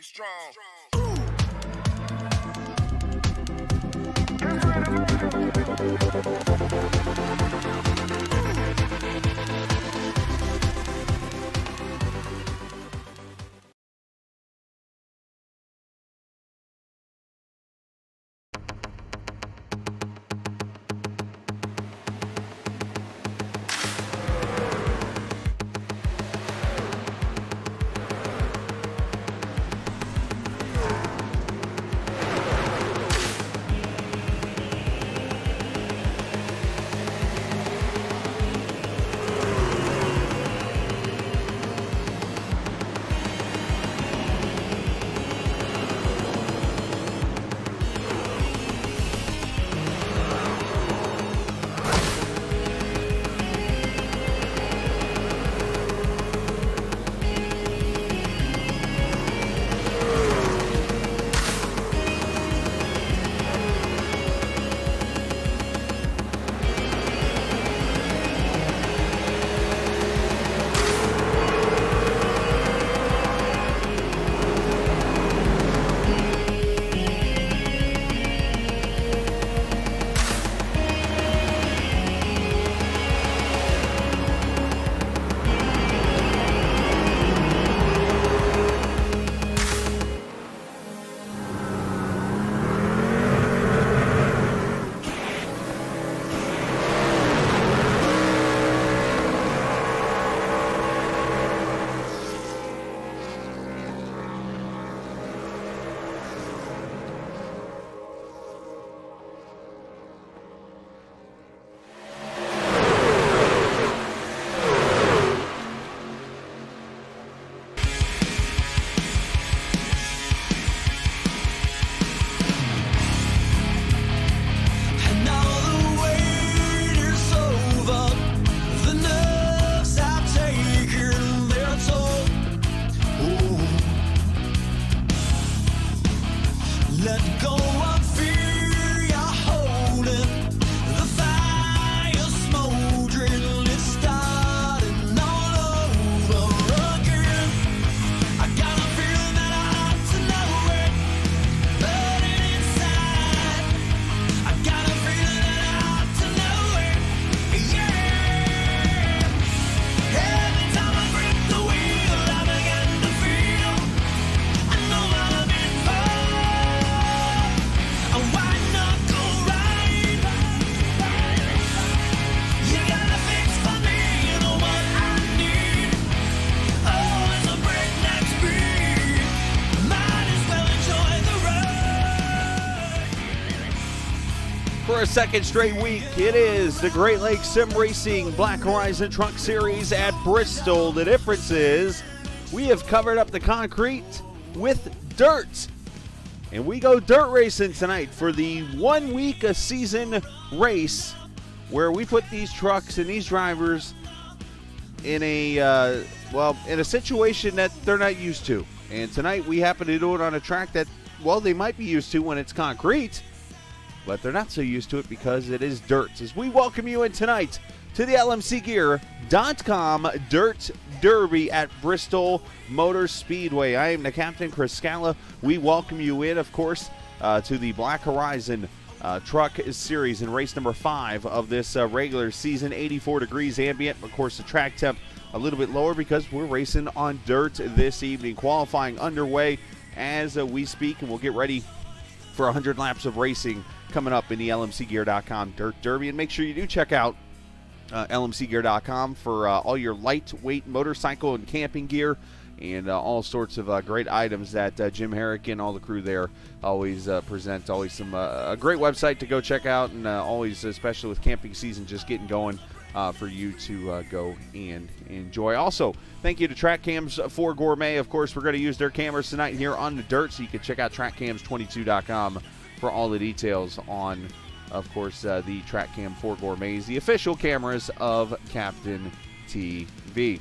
Be strong. For a second straight week, it is the Great Lakes Sim Racing Black Horizon Truck Series at Bristol. The difference is we have covered up the concrete with dirt. And we go dirt racing tonight for the 1 week a season race where we put these trucks and these drivers in a situation that they're not used to. And tonight we happen to do it on a track that, well, they might be used to when it's concrete, but they're not so used to it because it is dirt. As we welcome you in tonight to the LMCgear.com Dirt Derby at Bristol Motor Speedway. I am the captain, Chris Scala. We welcome you in, of course, to the Black Horizon Truck Series in race number 5 of this regular season. 84 degrees ambient. Of course, the track temp a little bit lower because we're racing on dirt this evening. Qualifying underway as we speak, and we'll get ready for 100 laps of racing coming up in the LMCgear.com Dirt Derby. And make sure you do check out LMCgear.com for all your lightweight motorcycle and camping gear and all sorts of great items that Jim Herrick and all the crew there always present. Always some a great website to go check out, and always, especially with camping season just getting going, for you to go and enjoy. Also, thank you to Track Cams for Gourmet. Of course, we're going to use their cameras tonight here on the dirt, so you can check out trackcams22.com for all the details on, of course, the Track Cam 4 Gourmets, the official cameras of Captain TV.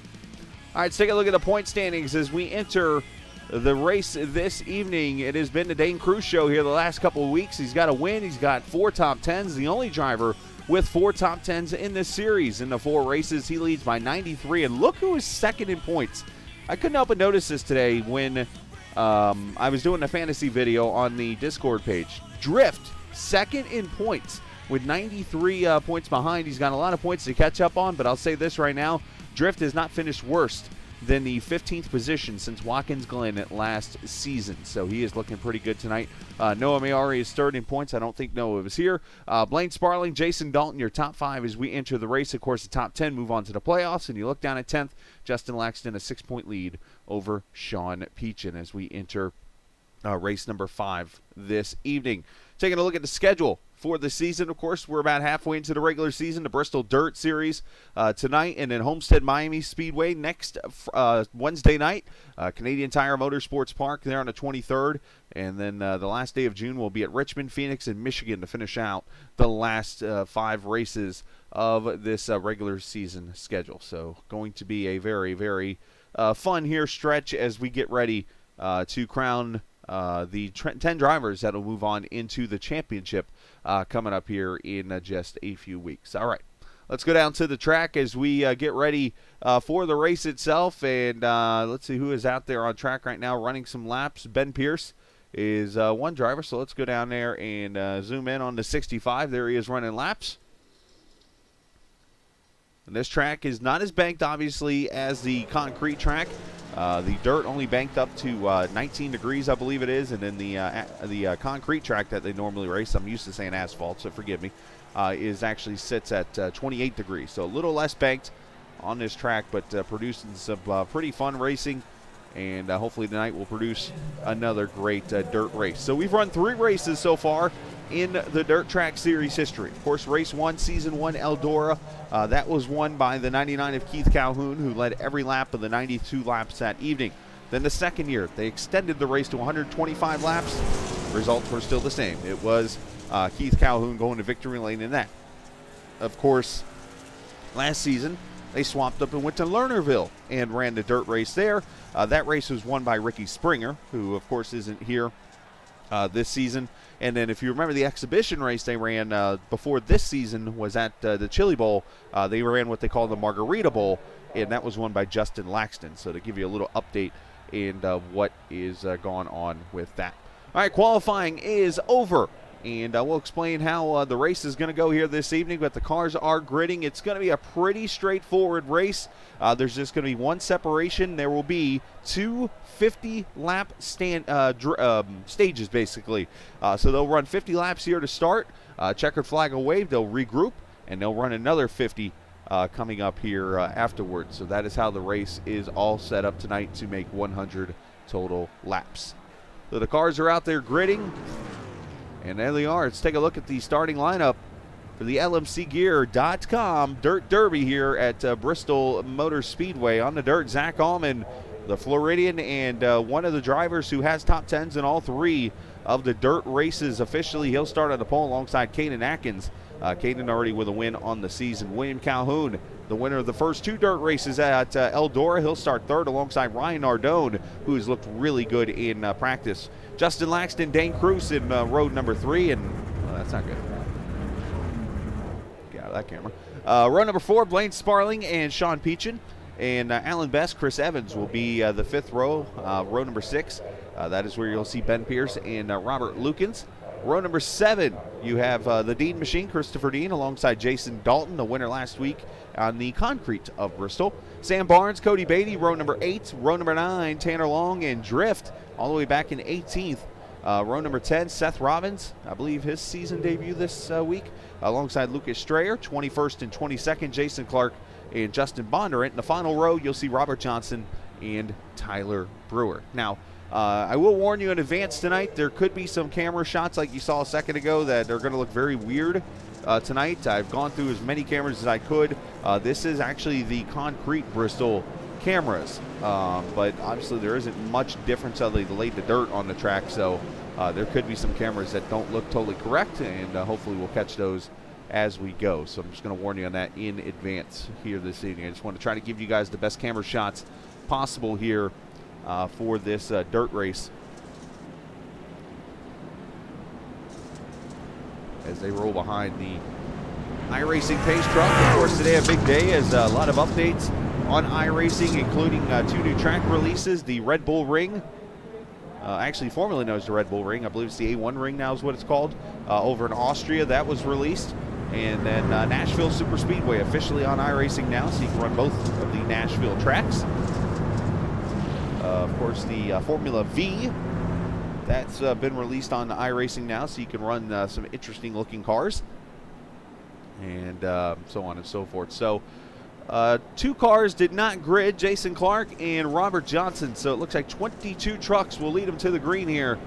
All right, let's take a look at the point standings as we enter the race this evening. It has been the Dane Cruz show here the last couple of weeks. He's got a win. He's got 4 top 10s, the only driver with 4 top 10s in this series. In the 4 races, he leads by 93, and look who is second in points. I couldn't help but notice this today when I was doing a fantasy video on the Discord page. Drift, second in points with 93 points behind. He's got a lot of points to catch up on, but I'll say this right now. Drift has not finished worst than the 15th position since Watkins Glen last season. So he is looking pretty good tonight. Noah Mayari is third in points. I don't think Noah was here. Blaine Sparling, Jason Dalton, your top 5 as we enter the race. Of course, the top 10 move on to the playoffs. And you look down at 10th, Justin Laxton, a 6-point lead over Sean Peachin as we enter race number 5 this evening. Taking a look at the schedule for the season. Of course, we're about halfway into the regular season. The Bristol Dirt Series tonight, and then Homestead Miami Speedway next Wednesday night. Canadian Tire Motorsports Park there on the 23rd. And then the last day of June will be at Richmond, Phoenix, and Michigan to finish out the last 5 races of this regular season schedule. So going to be a very, very fun here stretch as we get ready to crown the 10 drivers that will move on into the championship coming up here in just a few weeks. All right, let's go down to the track as we get ready for the race itself. And let's see who is out there on track right now running some laps. Ben Pierce is one driver, so let's go down there and zoom in on the 65. There he is running laps. And this track is not as banked, obviously, as the concrete track. The dirt only banked up to 19 degrees, I believe it is, and then the concrete track that they normally race, I'm used to saying asphalt, so forgive me, is actually sits at 28 degrees. So a little less banked on this track, but producing some pretty fun racing, and hopefully tonight will produce another great dirt race. So we've run 3 races so far in the Dirt Track Series history. Of course, race 1, season 1, Eldora. That was won by the 99 of Keith Calhoun, who led every lap of the 92 laps that evening. Then the second year, they extended the race to 125 laps. Results were still the same. It was Keith Calhoun going to victory lane in that. Of course, last season, they swapped up and went to Lernerville and ran the dirt race there. That race was won by Ricky Springer, who, of course, isn't here this season. And then if you remember the exhibition race they ran before this season was at the Chili Bowl. They ran what they call the Margarita Bowl, and that was won by Justin Laxton. So to give you a little update in what is going on with that. All right, qualifying is over. And we'll explain how the race is going to go here this evening, but the cars are gridding. It's going to be a pretty straightforward race. There's just going to be one separation. There will be 2 50-lap stages, basically. So they'll run 50 laps here to start. Checkered flag will wave. They'll regroup, and they'll run another 50 coming up here afterwards. So that is how the race is all set up tonight to make 100 total laps. So the cars are out there gridding. And there they are. Let's take a look at the starting lineup for the LMCgear.com Dirt Derby here at Bristol Motor Speedway. On the dirt, Zach Allman, the Floridian, and one of the drivers who has top 10s in all 3 of the dirt races officially. He'll start on the pole alongside Caden Atkins. Caden already with a win on the season. William Calhoun, the winner of the first 2 dirt races at Eldora. He'll start third alongside Ryan Nardone, who has looked really good in practice. Justin Laxton, Dane Cruz in road number 3, and that's not good. Get out of that camera. Row number 4, Blaine Sparling and Sean Peachin. And Alan Best, Chris Evans will be the 5th row. Row number 6, that is where you'll see Ben Pierce and Robert Lukens. Row number 7, you have the Dean Machine, Christopher Dean, alongside Jason Dalton, the winner last week on the concrete of Bristol. Sam Barnes, Cody Beatty, row number 8. Row number 9, Tanner Long and Drift, all the way back in 18th. Row number 10, Seth Robbins, I believe his season debut this week, alongside Lucas Strayer. 21st and 22nd, Jason Clark and Justin Bondurant. In the final row, you'll see Robert Johnson and Tyler Brewer. Now, I will warn you in advance tonight, there could be some camera shots like you saw a second ago that are going to look very weird tonight. I've gone through as many cameras as I could. This is actually the concrete Bristol cameras, but obviously there isn't much difference other than they laid the dirt on the track, so there could be some cameras that don't look totally correct, and hopefully we'll catch those as we go. So I'm just going to warn you on that in advance here this evening. I just want to try to give you guys the best camera shots possible here for this dirt race as they roll behind the iRacing pace truck. Of course, today a big day as a lot of updates on iRacing, including 2 new track releases, the Red Bull Ring actually formerly known as the Red Bull Ring. I believe it's the A1 Ring now is what it's called. Over in Austria, that was released. And then Nashville Super Speedway, officially on iRacing now, so you can run both of the Nashville tracks. Of course, the Formula V, that's been released on iRacing now, so you can run some interesting looking cars. And so on and so forth. So 2 cars did not grid, Jason Clark and Robert Johnson. So it looks like 22 trucks will lead them to the green here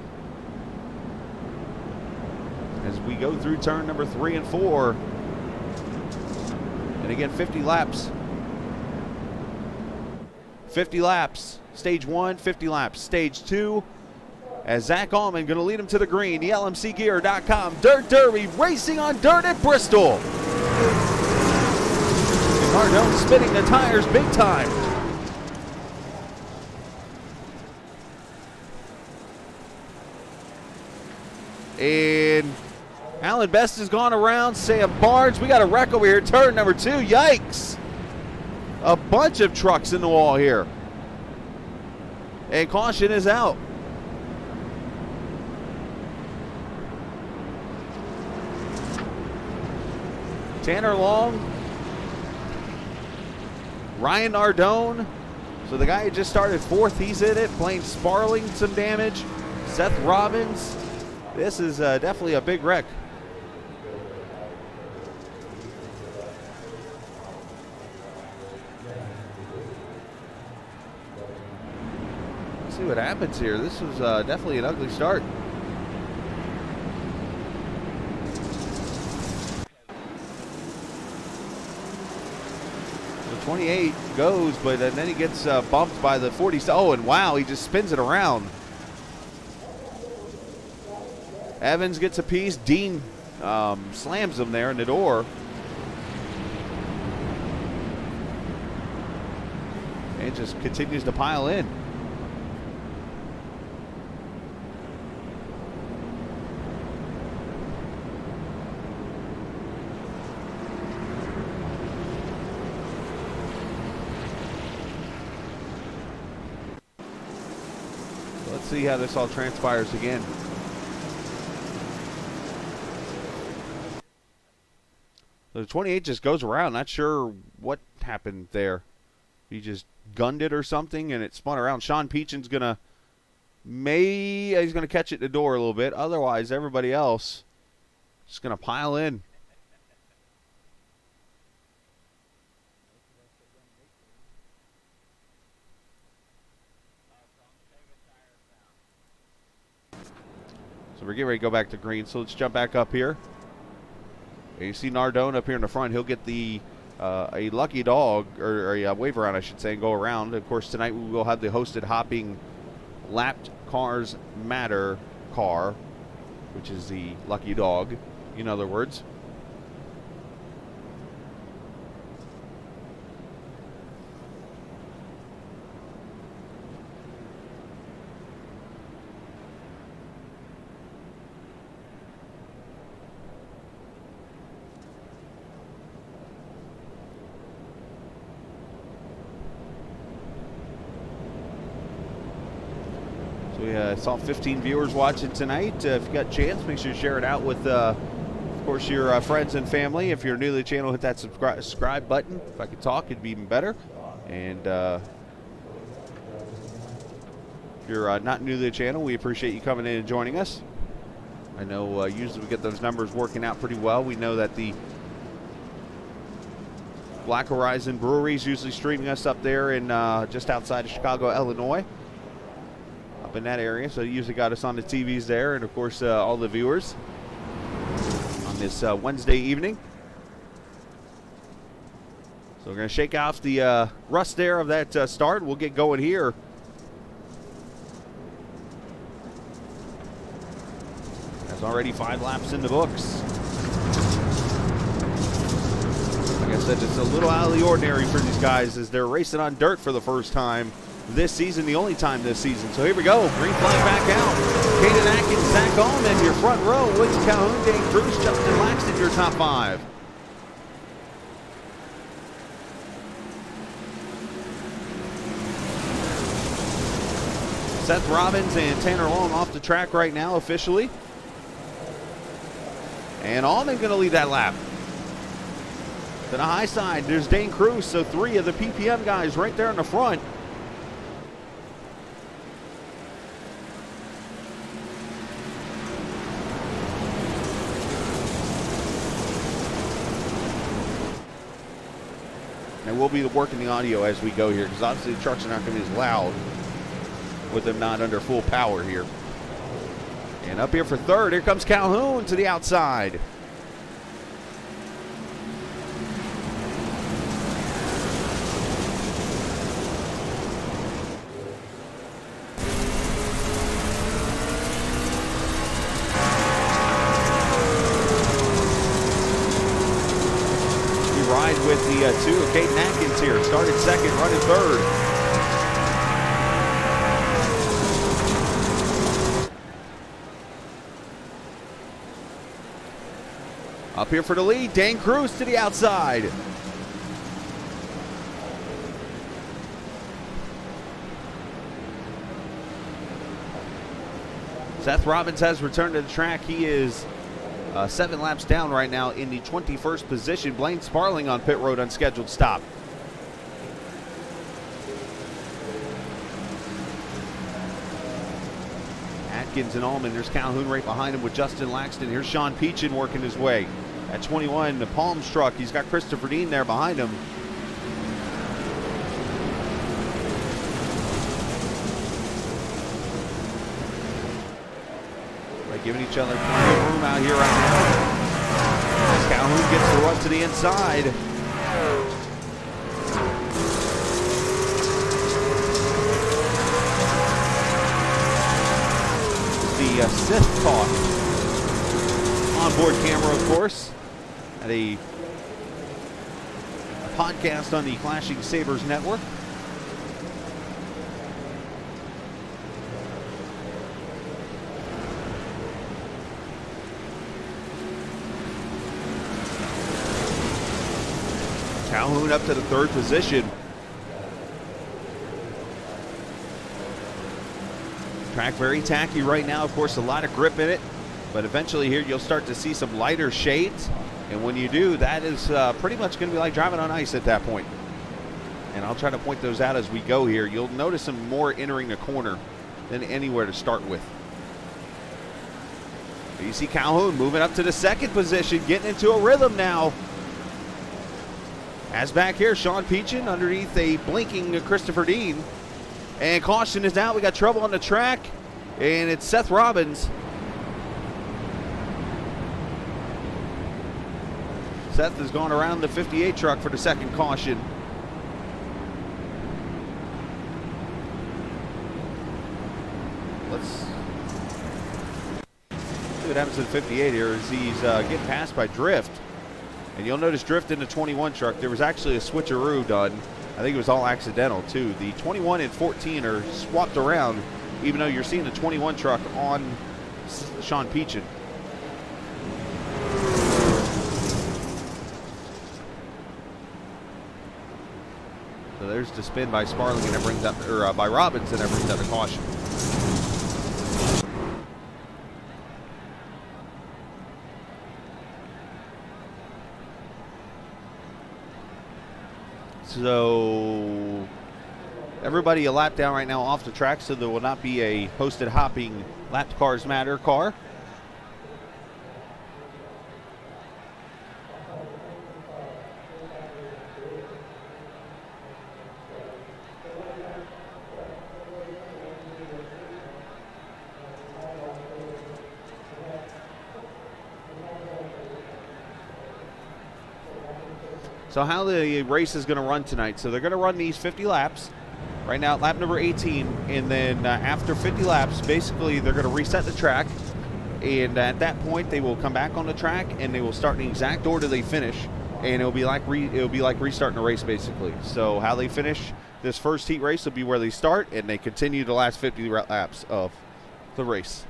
as we go through turn number 3 and 4. And again, 50 laps. 50 laps. Stage 1, 50 laps. Stage 2, as Zach Allman going to lead him to the green. The LMCgear.com Dirt Derby, racing on dirt at Bristol. Cardone spinning the tires big time. And Alan Best has gone around. Sam Barnes, we got a wreck over here. Turn number 2, yikes. A bunch of trucks in the wall here. And caution is out. Tanner Long, Ryan Nardone. So the guy who just started 4th, he's in it. Blaine Sparling, some damage. Seth Robbins. This is definitely a big wreck. Let's see what happens here. This was definitely an ugly start. The 28 goes, but then he gets bumped by the 40. Oh, and wow, he just spins it around. Evans gets a piece. Dean slams him there in the door. And just continues to pile in. Let's see how this all transpires again. The 28 just goes around. Not sure what happened there. He just gunned it or something, and it spun around. Sean Peachin's gonna he's gonna catch it at the door a little bit. Otherwise, everybody else just gonna pile in. So we're getting ready to go back to green. So let's jump back up here. And you see Nardone up here in the front. He'll get the a lucky dog, or a wave around, I should say, and go around. Of course, tonight we will have the hosted hopping Lapped Cars Matter car, which is the lucky dog, in other words. We saw 15 viewers watching tonight. If you got a chance, make sure you share it out with, of course, your friends and family. If you're new to the channel, hit that subscribe button. If I could talk, it'd be even better. And if you're not new to the channel, we appreciate you coming in and joining us. I know usually we get those numbers working out pretty well. We know that the Black Horizon Brewery is usually streaming us up there in just outside of Chicago, Illinois. In that area, so you usually got us on the TVs there, and of course all the viewers on this Wednesday evening. So we're going to shake off the rust there of that start. We'll get going here. There's already 5 laps in the books. Like I said, it's a little out of the ordinary for these guys as they're racing on dirt for the first time this season, the only time this season. So here we go. Green flag back out. Caden Atkins, Zach Allman, your front row. Woods Calhoun, Dane Cruz, Justin Laxton, your top 5. Seth Robbins and Tanner Long off the track right now officially. And Allman going to lead that lap. To the high side, there's Dane Cruz, so 3 of the PPM guys right there in the front. And we'll be working the audio as we go here, because obviously the trucks are not going to be as loud with them not under full power here. And up here for third, here comes Calhoun to the outside. We ride with the 2 of Caden Atkins here. Started second, running third. Up here for the lead, Dane Cruz to the outside. Seth Robbins has returned to the track. He is 7 laps down right now in the 21st position. Blaine Sparling on pit road, unscheduled stop. Atkins and Allman. There's Calhoun right behind him with Justin Laxton. Here's Sean Peachin working his way. At 21, the Palms truck. He's got Christopher Dean there behind him. They're giving each other plenty of room out here right now. As Calhoun gets the run to the inside. The Sith Talk onboard camera, of course, at a podcast on the Clashing Sabres Network. Calhoun up to the 3rd position. Track very tacky right now. Of course, a lot of grip in it, but eventually here you'll start to see some lighter shades, and when you do, that is pretty much going to be like driving on ice at that point. And I'll try to point those out as we go here. You'll notice them more entering the corner than anywhere to start with. So you see Calhoun moving up to the 2nd position, getting into a rhythm now. As back here, Sean Peachin underneath a blinking Christopher Dean. And caution is out. We got trouble on the track, and it's Seth Robbins. Seth has gone around the 58 truck for the 2nd caution. Let's see what happens to the 58 here as he's getting passed by Drift. And you'll notice Drift in the 21 truck. There was actually a switcheroo done. I think it was all accidental, too. The 21 and 14 are swapped around, even though you're seeing the 21 truck on Sean Peachin. So there's the spin by Sparling, and it brings up, or by Robbins, and it brings out a caution. So everybody a lap down right now off the track, so there will not be a posted hopping Lap Cars Matter car. So how the race is going to run tonight. So they're going to run these 50 laps. Right now, lap number 18. And then after 50 laps, basically they're going to reset the track. And at that point, they will come back on the track and they will start in the exact order they finish. And it'll be like restarting a race, basically. So how they finish this first heat race will be where they start, and they continue the last 50 laps of the race.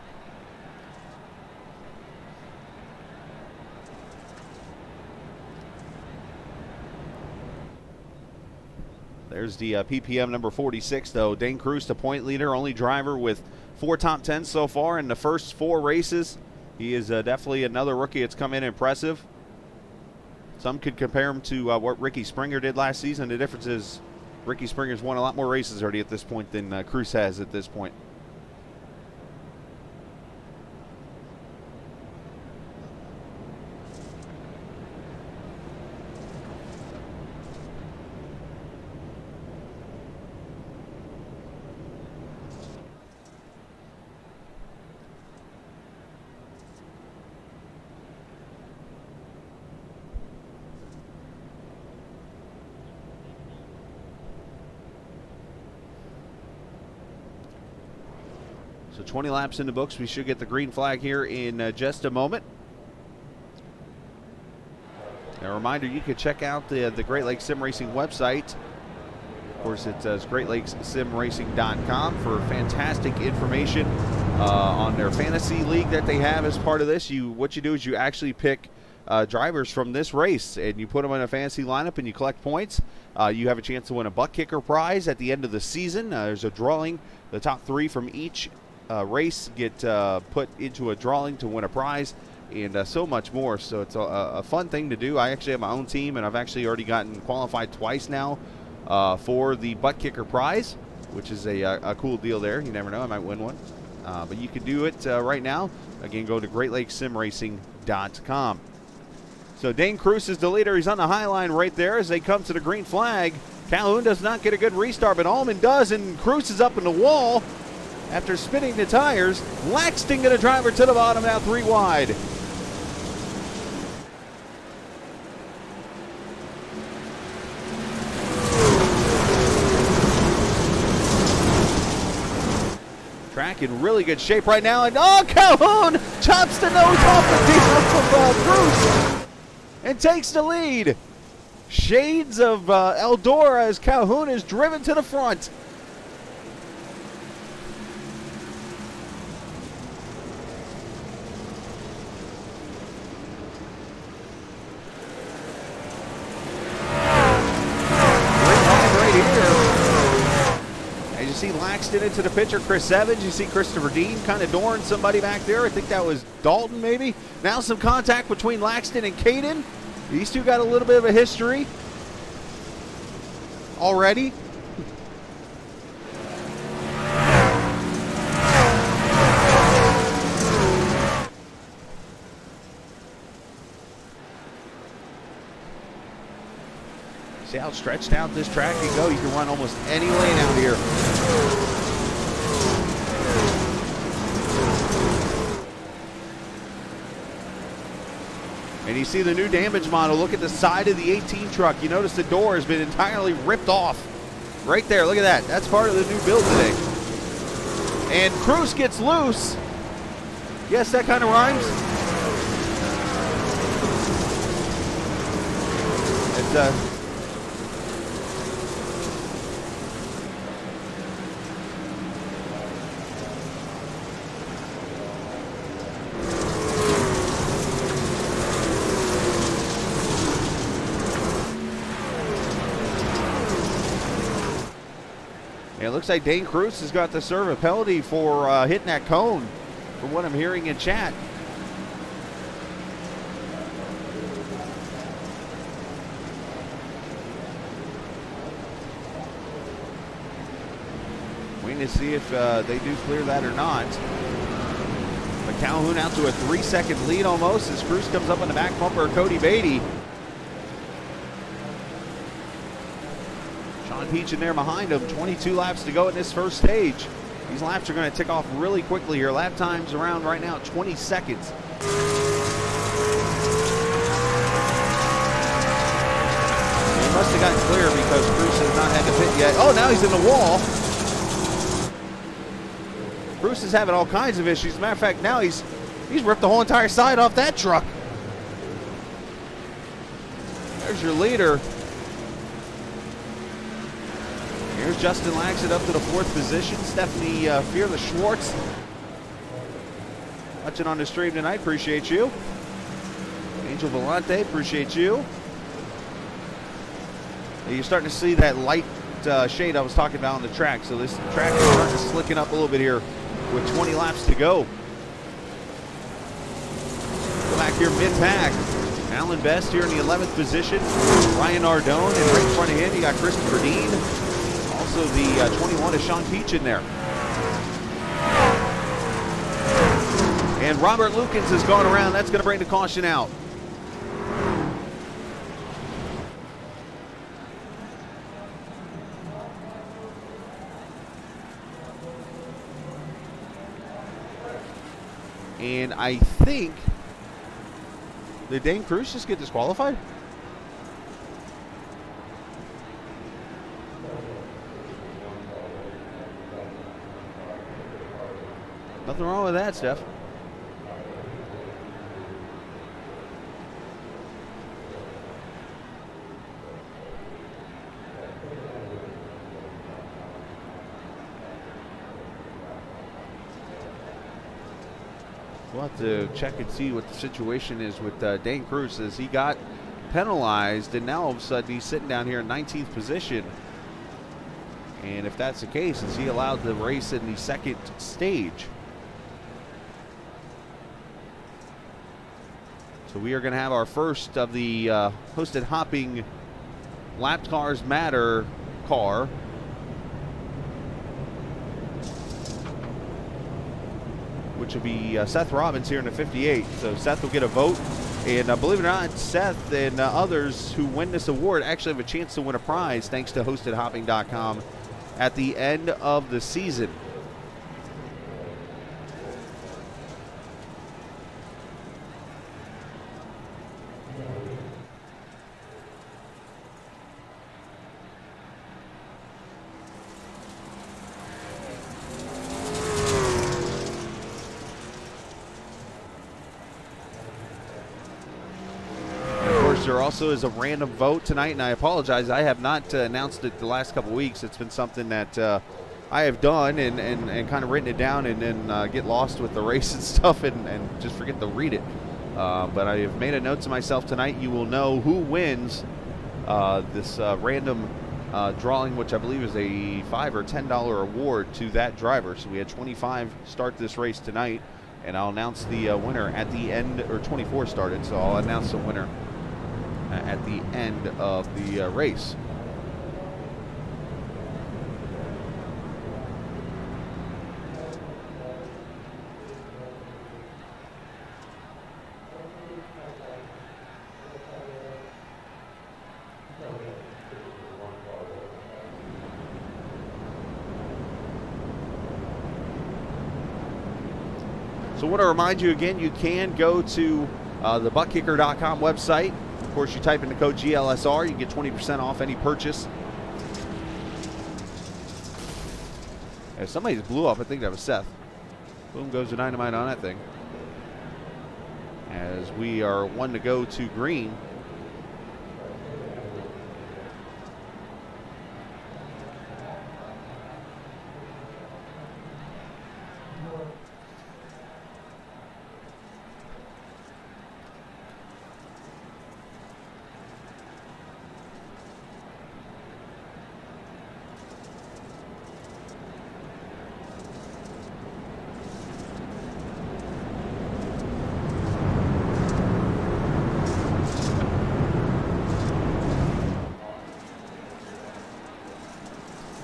There's the PPM number 46, though. Dane Cruz, the point leader, only driver with 4 top 10s so far in the first 4 races. He is definitely another rookie that's come in impressive. Some could compare him to what Ricky Springer did last season. The difference is Ricky Springer's won a lot more races already at this point than Cruz has at this point. So 20 laps in the books. We should get the green flag here in just a moment. A reminder, you can check out the Great Lakes Sim Racing website. Of course, it's greatlakessimracing.com for fantastic information on their fantasy league that they have as part of this. What you do is you actually pick drivers from this race, and you put them in a fantasy lineup, and you collect points. You have a chance to win a butt kicker prize at the end of the season. There's a drawing. The top 3 from each race get put into a drawing to win a prize, and so much more. So it's a fun thing to do. I actually have my own team, and I've actually already gotten qualified twice now for the butt kicker prize, which is a cool deal there. You never know, I might win one. But you can do it right now. Again, go to greatlakessimracing.com. So Dane Cruz is the leader. He's on the high line right there as they come to the green flag. Calhoun does not get a good restart, but Allman does, and Cruz is up in the wall after spinning the tires. Laxton going to drive her to the bottom, now 3 wide. Track in really good shape right now, and Calhoun chops the nose off the deal of Cruz and takes the lead. Shades of Eldora as Calhoun is driven to the front. See Laxton into the picture. Chris Evans. You see Christopher Dean kind of dooring somebody back there. I think that was Dalton maybe. Now some contact between Laxton and Caden. These two got a little bit of a history already. See how stretched out this track can go. You can run almost any lane out here. And you see the new damage model. Look at the side of the 18 truck. You notice the door has been entirely ripped off. Right there, look at that. That's part of the new build today. And Cruz gets loose. Yes, that kind of rhymes. It's it looks like Dane Cruz has got to serve a penalty for hitting that cone, from what I'm hearing in chat. Waiting to see if they do clear that or not. But Calhoun out to a 3-second lead almost as Cruz comes up on the back bumper of Cody Beatty. Peach in there behind him. 22 laps to go in this first stage. These laps are going to tick off really quickly here. Lap time's around right now 20 seconds. He must have gotten clear because Cruz has not had to pit yet. Oh, now he's in the wall. Cruz is having all kinds of issues. As a matter of fact, now he's ripped the whole entire side off that truck. There's your leader. Here's Justin Laxton up to the 4th position. Stephanie Fearless Schwartz watching on the stream tonight. Appreciate you. Angel Volante, appreciate you. You're starting to see that light that shade I was talking about on the track. So this track is starting to slicken up a little bit here with 20 laps to go. Go back here mid-pack. Alan Best here in the 11th position. Ryan Ardone, and right in front of him, you got Christopher Dean. Also the 21 is Sean Peach in there. And Robert Lukens has gone around. That's going to bring the caution out. And I think, did Dane Cruz just get disqualified? Nothing wrong with that, Steph. We'll have to check and see what the situation is with Dane Cruz, as he got penalized, and now all of a sudden he's sitting down here in 19th position. And if that's the case, is he allowed to race in the second stage? So we are going to have our first of the hosted hopping Lap Cars Matter car. Which will be Seth Robbins here in the 58. So Seth will get a vote. And believe it or not, Seth and others who win this award actually have a chance to win a prize thanks to hostedhopping.com at the end of the season. There also is a random vote tonight, and I apologize, I have not announced it the last couple weeks. It's been something that I have done and kind of written it down and then get lost with the race and stuff and just forget to read it. But I have made a note to myself tonight. You will know who wins this random drawing, which I believe is a $5 or $10 award to that driver. So we had 25 start this race tonight, and I'll announce the winner at the end, or 24 started, so I'll announce the winner at the end of the race. So I want to remind you again, you can go to the buttkicker.com website. Of course, you type in the code GLSR, you get 20% off any purchase. If somebody just blew up, I think that was Seth. Boom goes the dynamite on that thing. As we are one to go to green.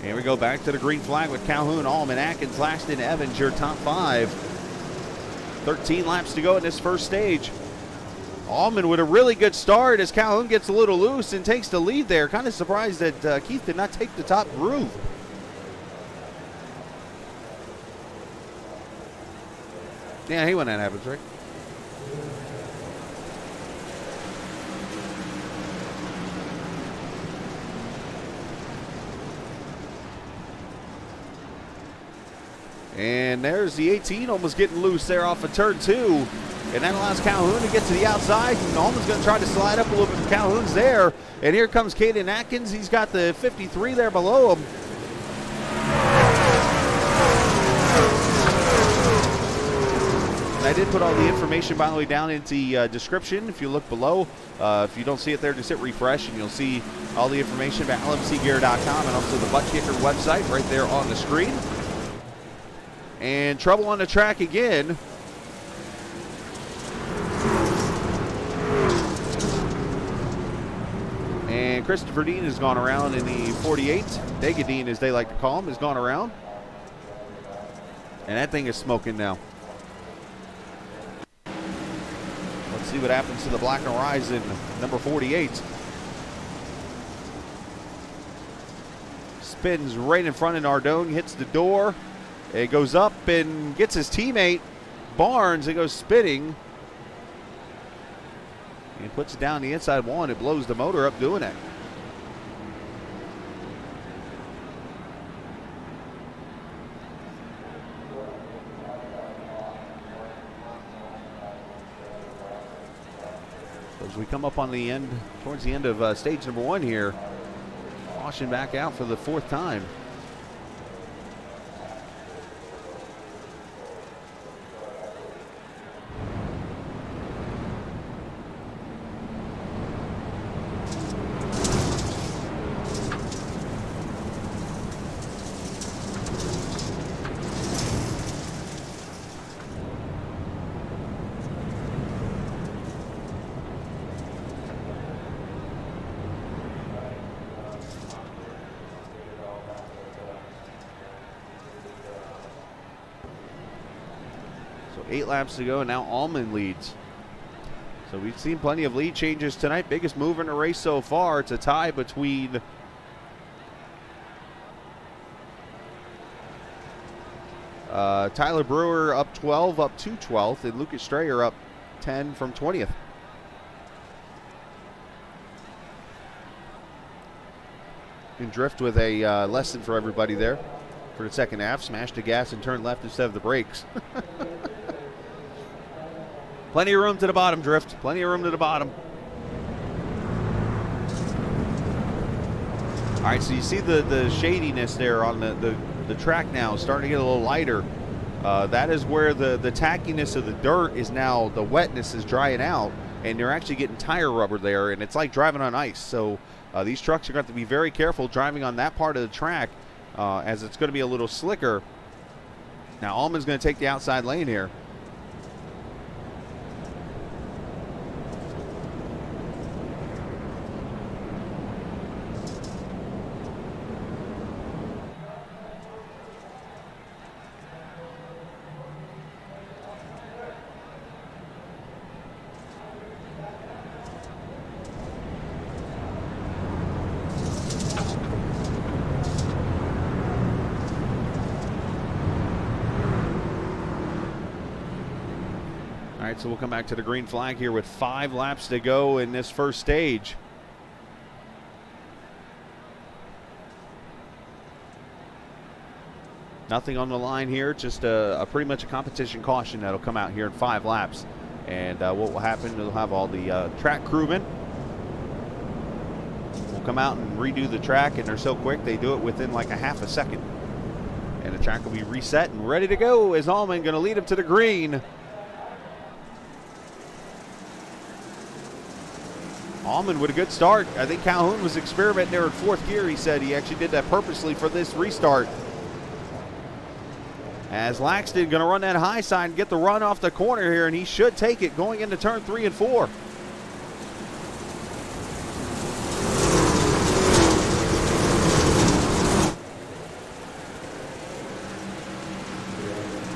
Here we go back to the green flag with Calhoun, Allman, Atkins, Laxton, Evans, your top five. 13 laps to go in this first stage. Allman with a really good start as Calhoun gets a little loose and takes the lead there. Kind of surprised that Keith did not take the top groove. Yeah, I hate when that happens, right? And there's the 18 almost getting loose there off of turn 2. And that allows Calhoun to get to the outside. And Allman's going to try to slide up a little bit. Calhoun's there. And here comes Caden Atkins. He's got the 53 there below him. I did put all the information, by the way, down in the description. If you look below, if you don't see it there, just hit refresh, and you'll see all the information about lmcgear.com and also the Butt Kicker website right there on the screen. And trouble on the track again. And Christopher Dean has gone around in the 48. Degadine, as they like to call him, has gone around. And that thing is smoking now. Let's see what happens to the Black Horizon, number 48. Spins right in front of Nardone, hits the door. It goes up and gets his teammate, Barnes. It goes spinning. He puts it down the inside wall, and it blows the motor up doing it. As we come up on the end, towards the end of stage number 1 here, caution back out for the 4th time. So 8 laps to go, and now Allman leads. So we've seen plenty of lead changes tonight. Biggest move in the race so far. It's a tie between Tyler Brewer up 12, up to 12th, and Lucas Strayer up 10 from 20th. And Drift with a lesson for everybody there for the second half. Smashed the gas and turned left instead of the brakes. Plenty of room to the bottom, Drift. Plenty of room to the bottom. All right, so you see the shadiness there on the track now starting to get a little lighter. That is where the tackiness of the dirt is now, the wetness is drying out, and you're actually getting tire rubber there, and it's like driving on ice. So these trucks are going to have to be very careful driving on that part of the track as it's going to be a little slicker. Now, Allman's going to take the outside lane here. All right, so we'll come back to the green flag here with 5 laps to go in this first stage. Nothing on the line here, just a pretty much a competition caution that'll come out here in 5 laps. And what will happen, we'll have all the track crewmen. We'll come out and redo the track, and they're so quick, they do it within like a half a second. And the track will be reset and ready to go as Allman going to lead him to the green. Allman with a good start. I think Calhoun was experimenting there in 4th gear. He said he actually did that purposely for this restart. As Laxton going to run that high side and get the run off the corner here, and he should take it going into turn 3 and 4.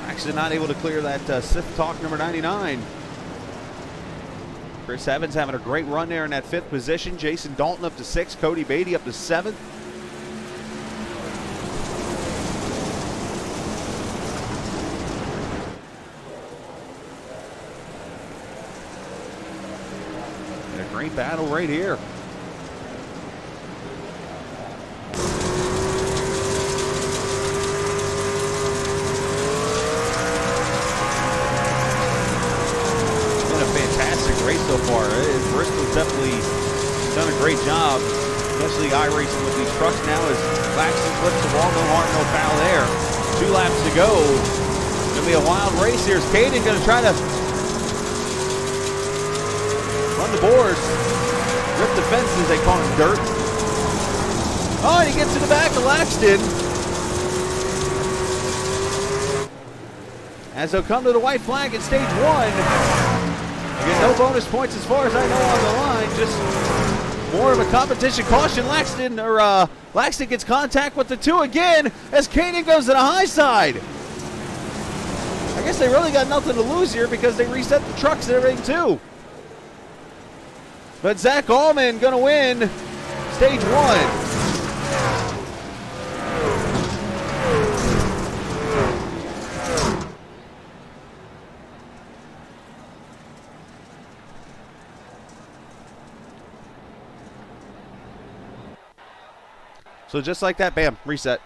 Laxton not able to clear that Sith Talk number 99. Chris Evans having a great run there in that 5th position. Jason Dalton up to 6th. Cody Beatty up to 7th. And a great battle right here. Race so far. Bristol's definitely done a great job, especially iRacing with these trucks now as Laxton flips the wall. No harm, no foul there. 2 laps to go. Gonna be a wild race here. Is Caden gonna try to run the boards? Rip the fences, they call him Dirt. Oh, and he gets to the back of Laxton. As they'll come to the white flag in stage 1. Again, no bonus points as far as I know on the line. Just more of a competition. Caution, Laxton gets contact with the 2 again as Caden goes to the high side. I guess they really got nothing to lose here because they reset the trucks and everything too. But Zach Allman gonna win stage 1. So just like that, bam, reset.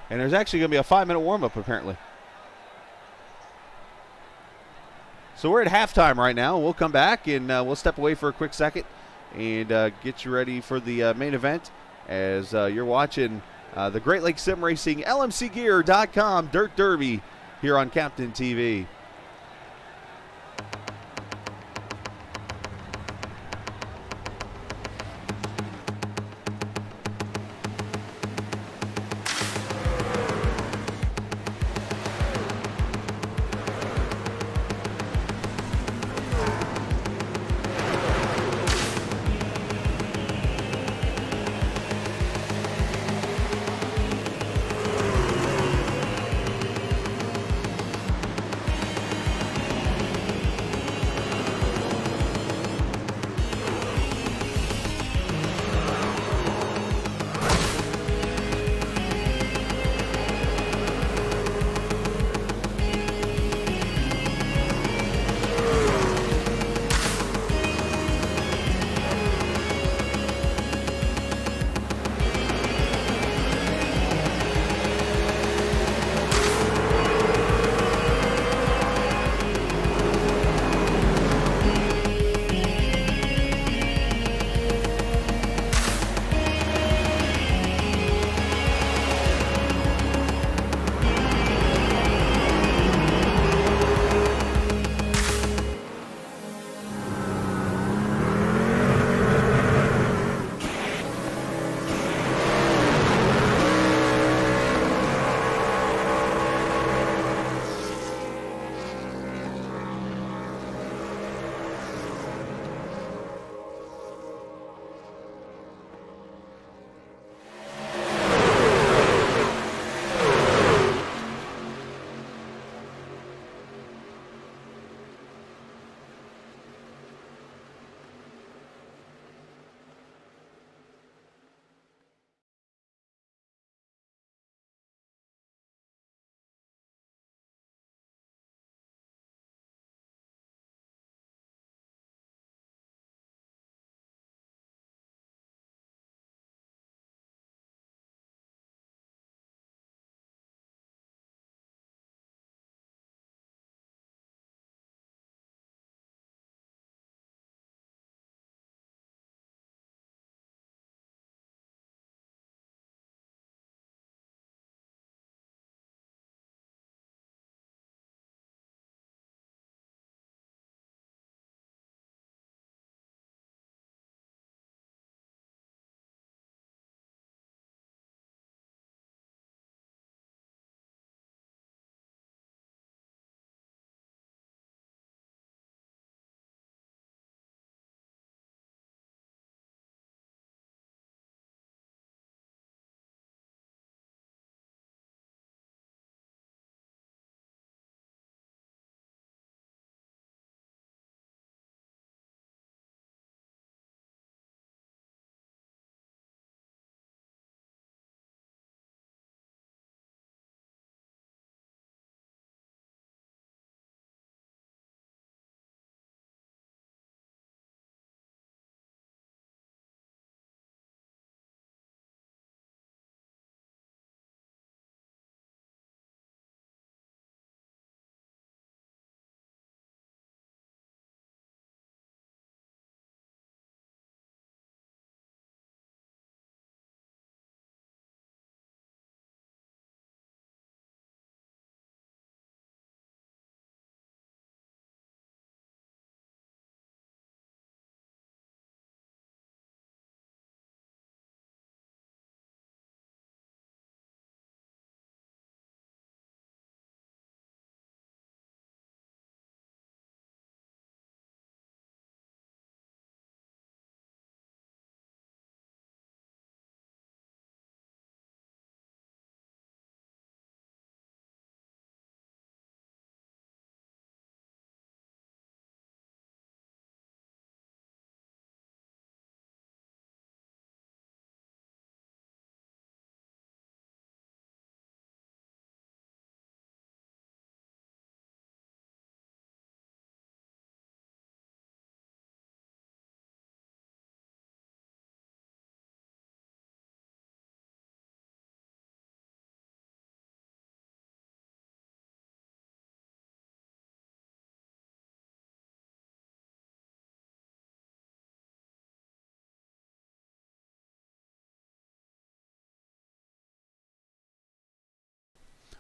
And there's actually going to be a 5-minute warm-up, apparently. So we're at halftime right now. We'll come back, and we'll step away for a quick second and get you ready for the main event as you're watching the Great Lakes Sim Racing LMCgear.com Dirt Derby here on Captain TV.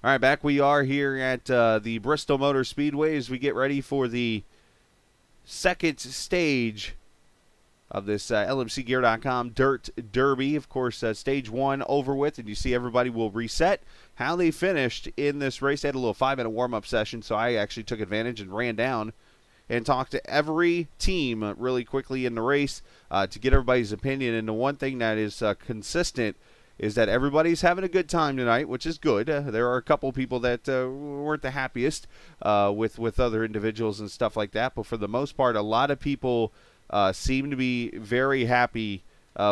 All right, back we are here at the Bristol Motor Speedway as we get ready for the second stage of this LMCgear.com Dirt Derby. Of course, stage 1 over with, and you see everybody will reset how they finished in this race. They had a little 5-minute warm-up session, so I actually took advantage and ran down and talked to every team really quickly in the race to get everybody's opinion. And the one thing that is consistent is that everybody's having a good time tonight, which is good. There are a couple people that weren't the happiest with other individuals and stuff like that, but for the most part, a lot of people seem to be very happy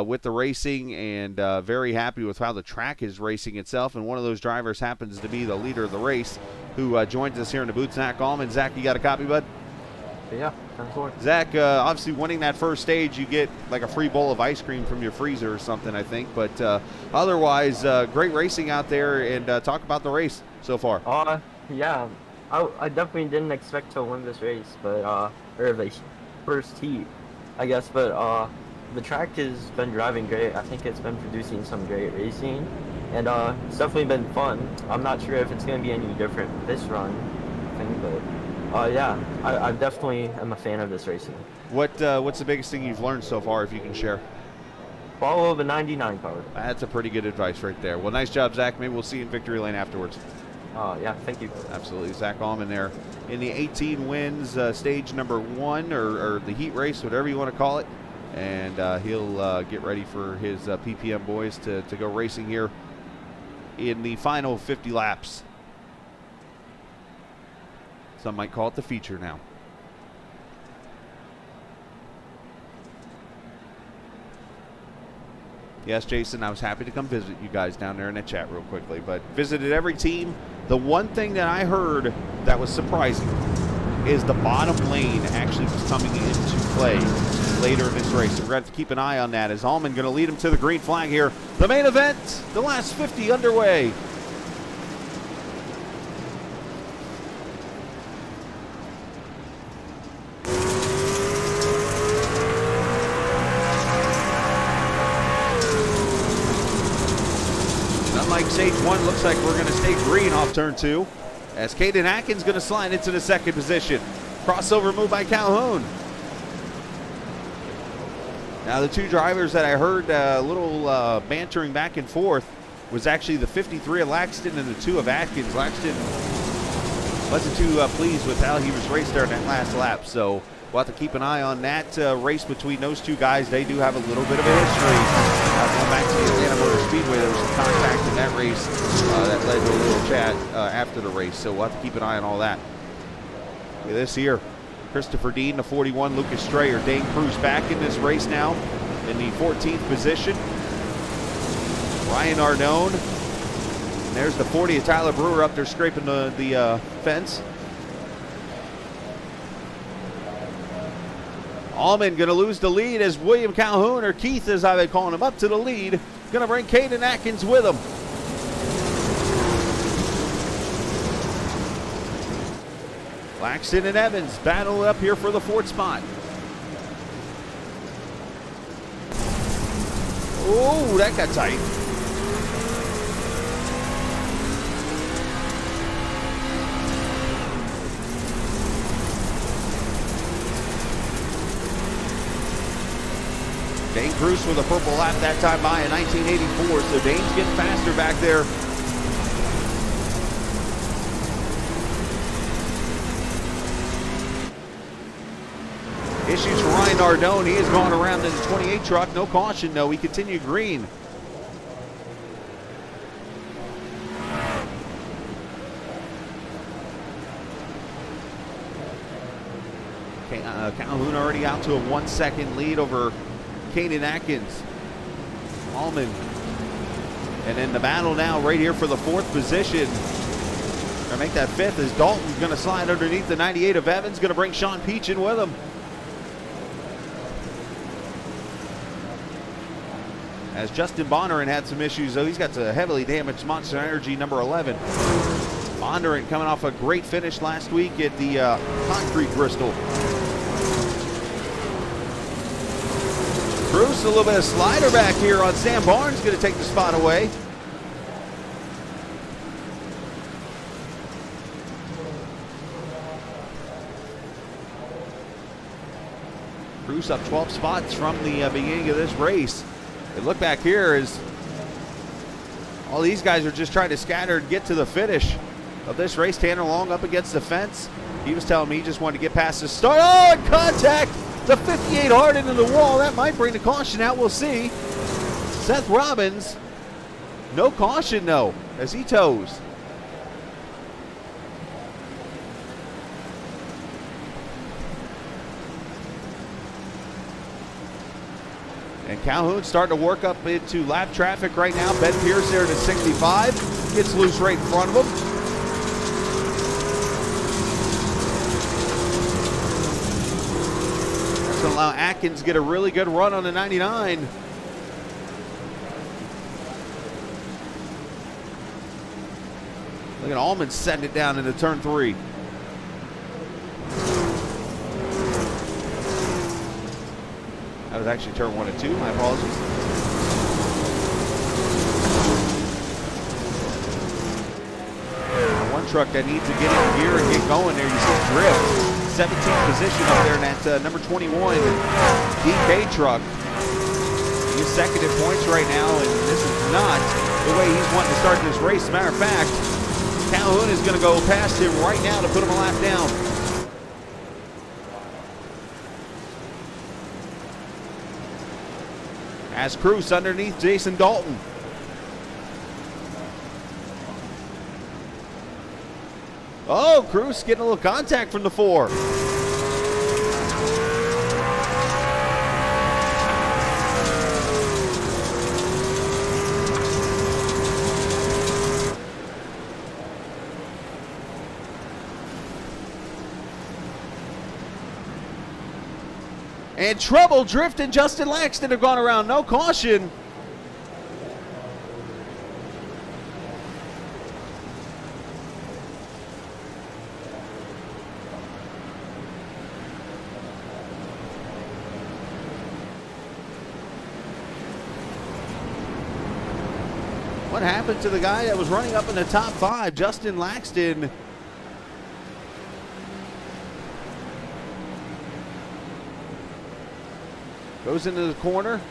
with the racing and very happy with how the track is racing itself. And one of those drivers happens to be the leader of the race, who joins us here in the booth, Zach Allman. Zach, you got a copy, bud? Yeah, 10-4. Zach, obviously winning that first stage, you get like a free bowl of ice cream from your freezer or something, I think. But otherwise, great racing out there. And talk about the race so far. Yeah, I definitely didn't expect to win this race, but or the first heat, I guess. But the track has been driving great. I think it's been producing some great racing, and it's definitely been fun. I'm not sure if it's going to be any different this run, but. Yeah, I definitely am a fan of this racing. What's the biggest thing you've learned so far, if you can share? Follow the 99 power. That's a pretty good advice right there. Well, nice job, Zach. Maybe we'll see you in victory lane afterwards. Yeah, thank you. Absolutely. Zach Allman there in the 18 wins stage number 1, or the heat race, whatever you want to call it. And he'll get ready for his PPM boys to go racing here in the final 50 laps. Some might call it the feature now. Yes, Jason, I was happy to come visit you guys down there in the chat real quickly, but visited every team. The one thing that I heard that was surprising is the bottom lane actually was coming into play later in this race. So we're going to have to keep an eye on that, as Allman going to lead him to the green flag here. The main event, the last 50 underway. Stage 1 looks like we're going to stay green off turn 2, as Caden Atkins going to slide into the second position. Crossover move by Calhoun. Now the two drivers that I heard a little bantering back and forth was actually the 53 of Laxton and the 2 of Atkins. Laxton wasn't too pleased with how he was raced there in that last lap, so we'll have to keep an eye on that race between those two guys. They do have a little bit of a history. Going back to the Atlanta Motor Speedway, there was some contact in that race that led to a little chat after the race, so we'll have to keep an eye on all that. Look at this here. Christopher Dean, the 41, Lucas Strayer. Dane Cruz back in this race now in the 14th position. Ryan Ardone. And there's the 40 of Tyler Brewer up there scraping the fence. Allman going to lose the lead as William Calhoun, or Keith as I've been calling him, up to the lead. Going to bring Caden Atkins with him. Laxton and Evans battle up here for the 4th spot. Oh, that got tight. Dane Cruz with a purple lap that time by in 1984, so Dane's getting faster back there. Issues for Ryan Ardone. He has gone around in the 28 truck. No caution, though. He continued green. Calhoun already out to a 1-second lead over Caden Atkins. Allman. And in the battle now right here for the 4th position. Gonna make that 5th as Dalton's gonna slide underneath the 98 of Evans. Gonna bring Sean Peach in with him. As Justin Bondurant had some issues, though. He's got the heavily damaged Monster Energy number 11. Bondurant coming off a great finish last week at the Concrete Bristol. Bruce, a little bit of slider back here on Sam Barnes, going to take the spot away. Cruz up 12 spots from the beginning of this race. And look back here as all these guys are just trying to scatter and get to the finish of this race. Tanner Long up against the fence. He was telling me he just wanted to get past the start. Oh, and contact! The 58 hard into the wall. That might bring the caution out. We'll see. Seth Robbins, no caution though, as he toes. And Calhoun starting to work up into lap traffic right now. Ben Pierce there to 65. Gets loose right in front of him. That's going to allow Atkins to get a really good run on the 99. Look at Allman setting it down into turn 3. That was actually turn 1 and 2. My apologies. One truck that needs to get in gear and get going there. You see Drift, 17th position up there in that number 21 DK truck. He's second in points right now, and this is not the way he's wanting to start this race. As a matter of fact, Calhoun is going to go past him right now to put him a lap down. As Cruz underneath Jason Dalton. Oh, Cruz getting a little contact from the 4. And trouble, Drift and Justin Laxton have gone around, no caution. What happened to the guy that was running up in the top 5, Justin Laxton? Goes into the corner.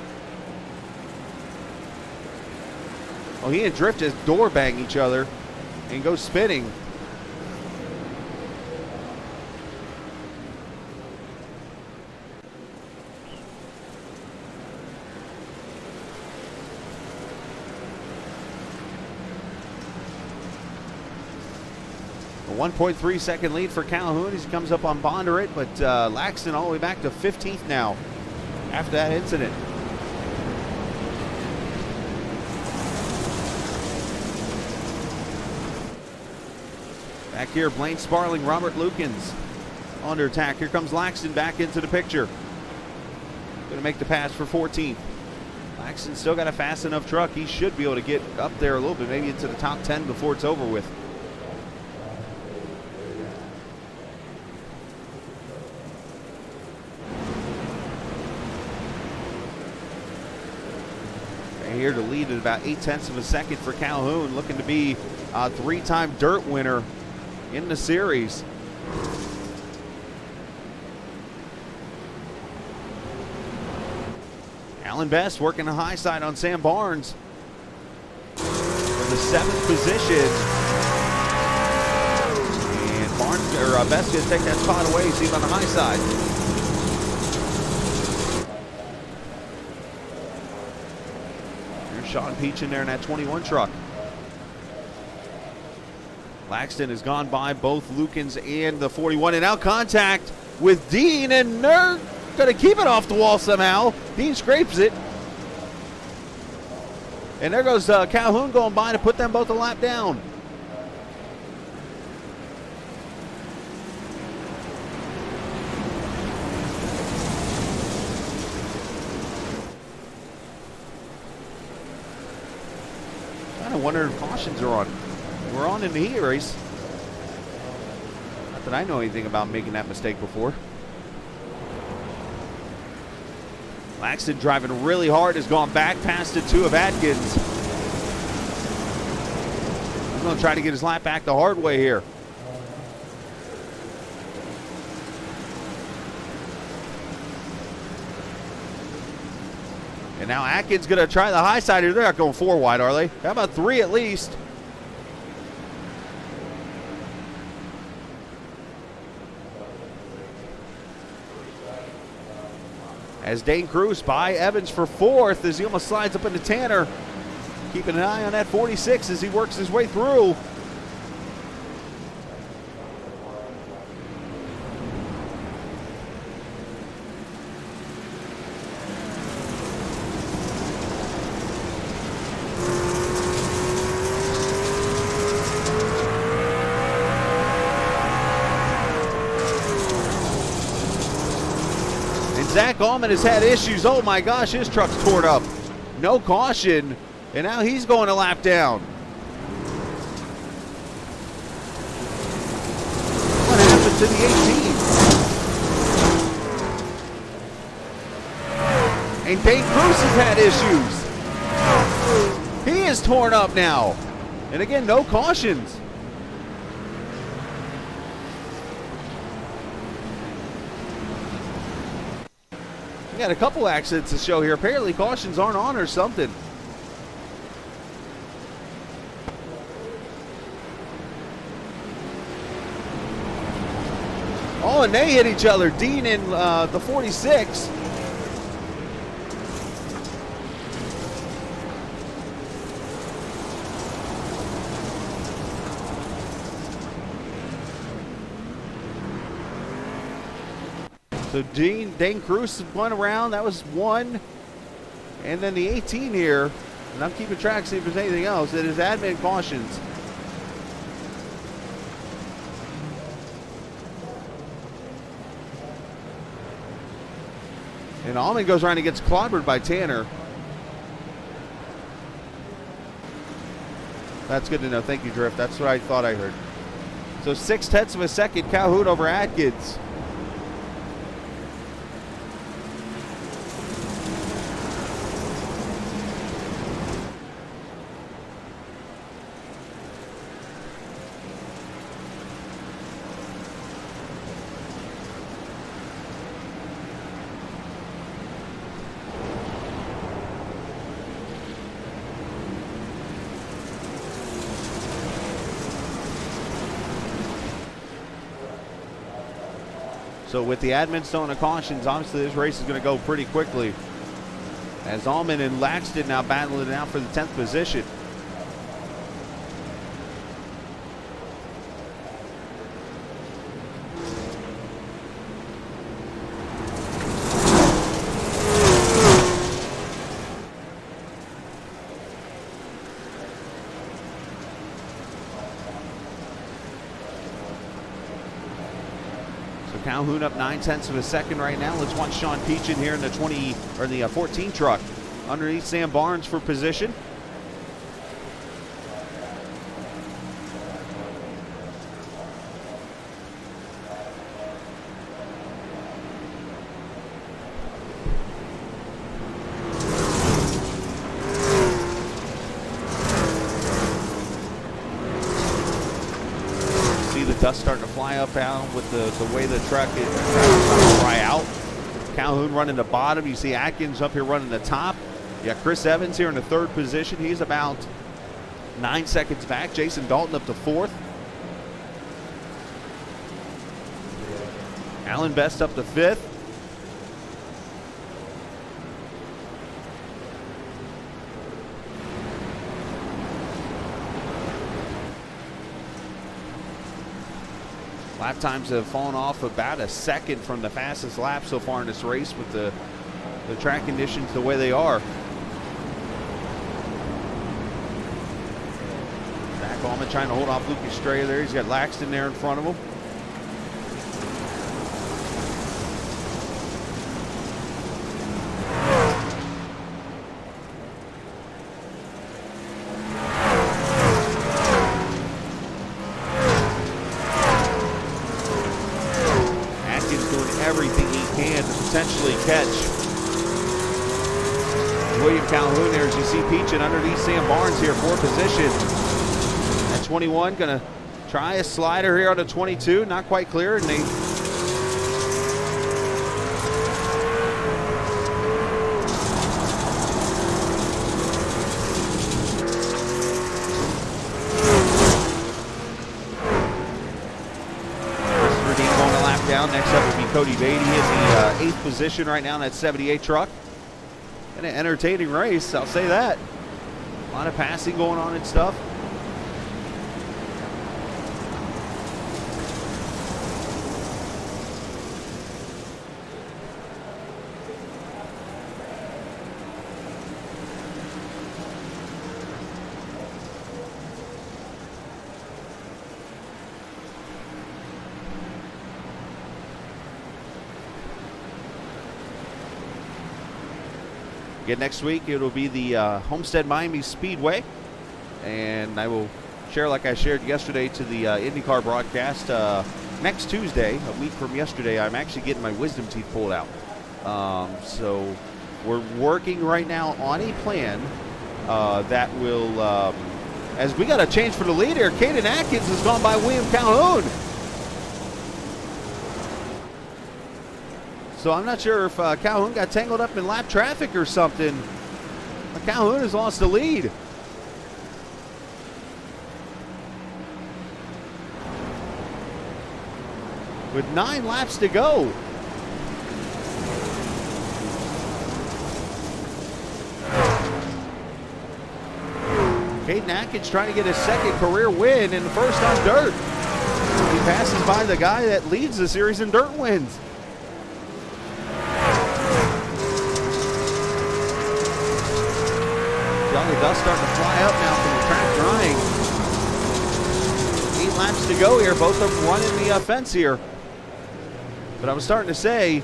Oh, he and Drift just door bang each other and go spinning. A 1.3 second lead for Calhoun as he comes up on Bondurant, but Laxton all the way back to 15th now after that incident. Back here, Blaine Sparling, Robert Lukens under attack. Here comes Laxton back into the picture. Going to make the pass for 14th. Laxton still got a fast enough truck. He should be able to get up there a little bit, maybe into the top 10 before it's over with. Here to lead at about 0.8 of a second for Calhoun, looking to be a 3-time dirt winner in the series. Alan Best working the high side on Sam Barnes for the 7th position. And Best gonna take that spot away. See him on the high side. Sean Peach in there in that 21 truck. Laxton has gone by both Lukens and the 41, and now contact with Dean, and they're going to keep it off the wall somehow. Dean scrapes it. And there goes Calhoun going by to put them both a lap down. I wonder if cautions are on. We're on in the heat race. Not that I know anything about making that mistake before. Laxton driving really hard, has gone back past the 2 of Atkins. He's going to try to get his lap back the hard way here. And now Atkins going to try the high side here. They're not going 4 wide, are they? How about 3 at least? As Dane Cruz by Evans for 4th as he almost slides up into Tanner. Keeping an eye on that 46 as he works his way through. Zach Allman has had issues. Oh my gosh, his truck's torn up. No caution, and now he's going a lap down. What happened to the 18? And Dane Cruz has had issues. He is torn up now. And again, no cautions. We got a couple accidents to show here. Apparently cautions aren't on or something. Oh, and they hit each other. Dean in the 46. So Dane Cruz went around. That was 1. And then the 18 here, and I'm keeping track to see if there's anything else. It is admin cautions. And Allman goes around and gets clobbered by Tanner. That's good to know. Thank you, Drift. That's what I thought I heard. So 0.6 of a second, Calhoun over Atkins. So with the admin stone and cautions, obviously this race is going to go pretty quickly. As Allman and Laxton now battling it out for the 10th position. Calhoun up 0.9 of a second right now. Let's watch Sean Peach in here in the 14 truck underneath Sam Barnes for position. Dust starting to fly up out with the way the truck is trying to dry out. Calhoun running the bottom. You see Atkins up here running the top. You got Chris Evans here in the 3rd position. He's about 9 seconds back. Jason Dalton up to 4th. Alan Best up to 5th. Lap times have fallen off about a second from the fastest lap so far in this race with the track conditions the way they are. Zach Allman trying to hold off Lucas Estrella there. He's got Laxton there in front of him. Everything he can to potentially catch William Calhoun there as you see Peachin underneath Sam Barnes here for position. At 21, gonna try a slider here on the 22, not quite clear, and they Cody Beatty in the 8th position right now in that 78 truck. And an entertaining race, I'll say that. A lot of passing going on and stuff. Again, next week it'll be the Homestead Miami Speedway, and I will share, like I shared yesterday to the IndyCar broadcast, next Tuesday, a week from yesterday, I'm actually getting my wisdom teeth pulled out. So we're working right now on a plan that will, as we got a change for the leader, Caden Atkins has gone by William Calhoun. So I'm not sure if Calhoun got tangled up in lap traffic or something. But Calhoun has lost the lead. With 9 laps to go. Caden Atkins trying to get his 2nd career win in the first on dirt. He passes by the guy that leads the series in dirt wins. The dust starting to fly up now from the track drying. 8 laps to go here. Both of them running the fence here. But I was starting to say,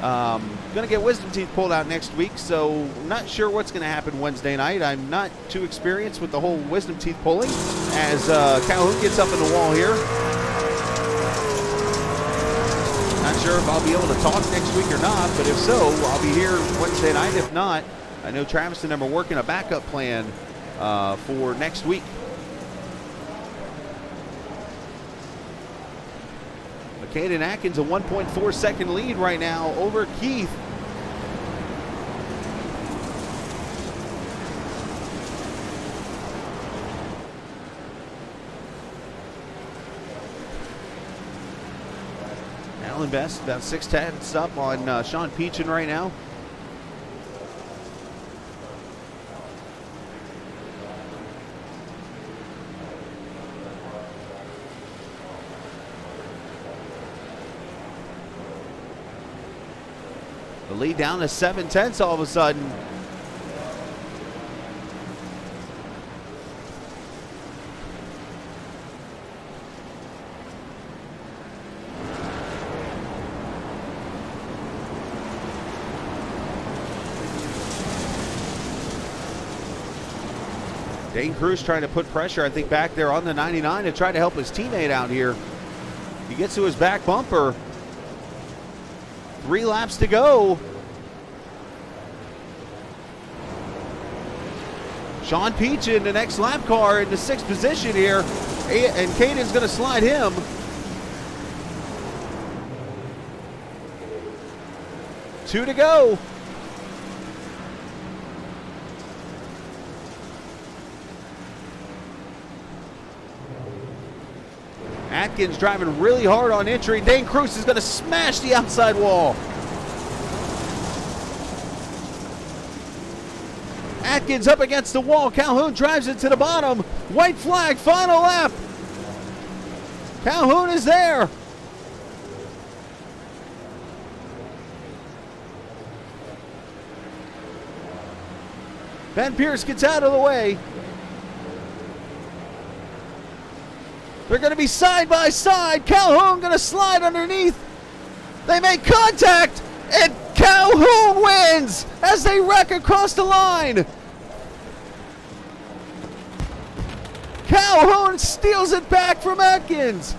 going to get wisdom teeth pulled out next week, so I'm not sure what's going to happen Wednesday night. I'm not too experienced with the whole wisdom teeth pulling as Calhoun gets up in the wall here. Not sure if I'll be able to talk next week or not, but if so, I'll be here Wednesday night. If not, I know Travis and them are working a backup plan for next week. Caden Atkins a 1.4 second lead right now over Keith. Alan Best about 6/10 up on Sean Peachin right now. The lead down to 7/10 all of a sudden. Dane Cruz trying to put pressure, I think, back there on the 99 to try to help his teammate out here. He gets to his back bumper. 3 laps to go. Sean Peach in the next lap car in the 6th position here. And Caden's going to slide him. Two to go. Atkins driving really hard on entry. Dane Cruz is going to smash the outside wall. Atkins up against the wall. Calhoun drives it to the bottom. White flag, final lap. Calhoun is there. Ben Pierce gets out of the way. They're going to be side by side. Calhoun going to slide underneath. They make contact, and Calhoun wins as they wreck across the line. Calhoun steals it back from Atkins.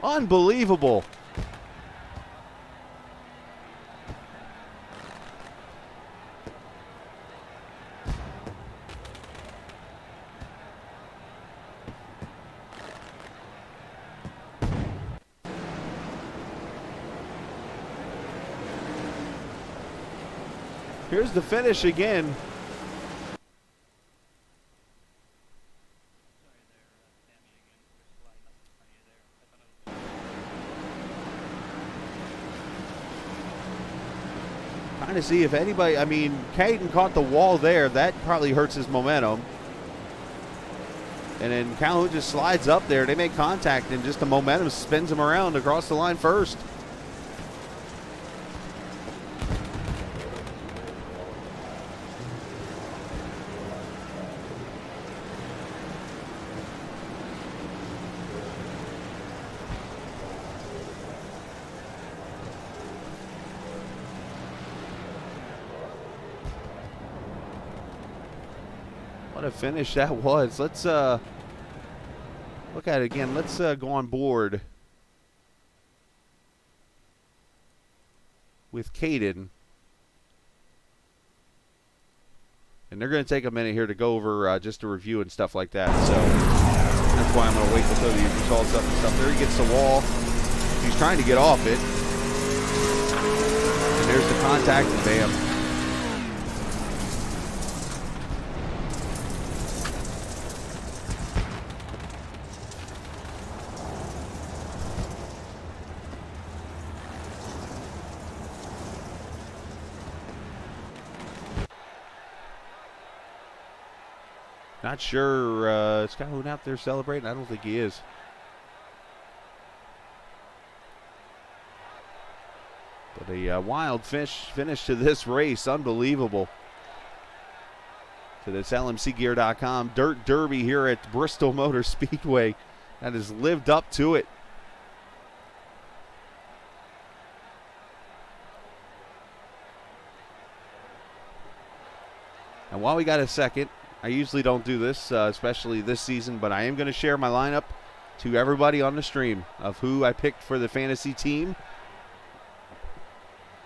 Unbelievable. Here's the finish again. Trying to see if anybody, I mean, Caden caught the wall there. That probably hurts his momentum. And then Calhoun just slides up there. They make contact, and just the momentum spins him around across the line first. What a finish that was. Let's look at it again. Let's go on board with Caden. And they're going to take a minute here to go over just a review and stuff like that. So that's why I'm going to wait to throw the results up and stuff. There he gets the wall. He's trying to get off it. And there's the contact, and bam. Not sure. Is Calhoun out there celebrating? I don't think he is. But a wild finish to this race. Unbelievable. To this LMCgear.com Dirt Derby here at Bristol Motor Speedway. That has lived up to it. And while we got a second, I usually don't do this, especially this season, but I am going to share my lineup to everybody on the stream of who I picked for the fantasy team.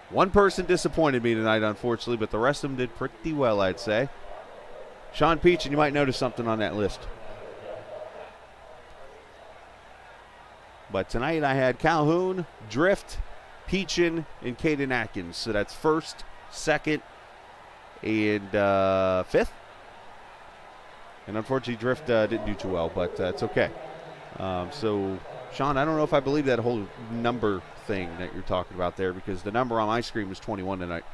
One person disappointed me tonight, unfortunately, but the rest of them did pretty well, I'd say. Sean Peach, and you might notice something on that list. But tonight I had Calhoun, Drift, Peachin, and Caden Atkins. So that's first, second, and fifth. And unfortunately, Drift didn't do too well, but it's okay. So, Sean, I don't know if I believe that whole number thing that you're talking about there, because the number on my screen was 21 tonight.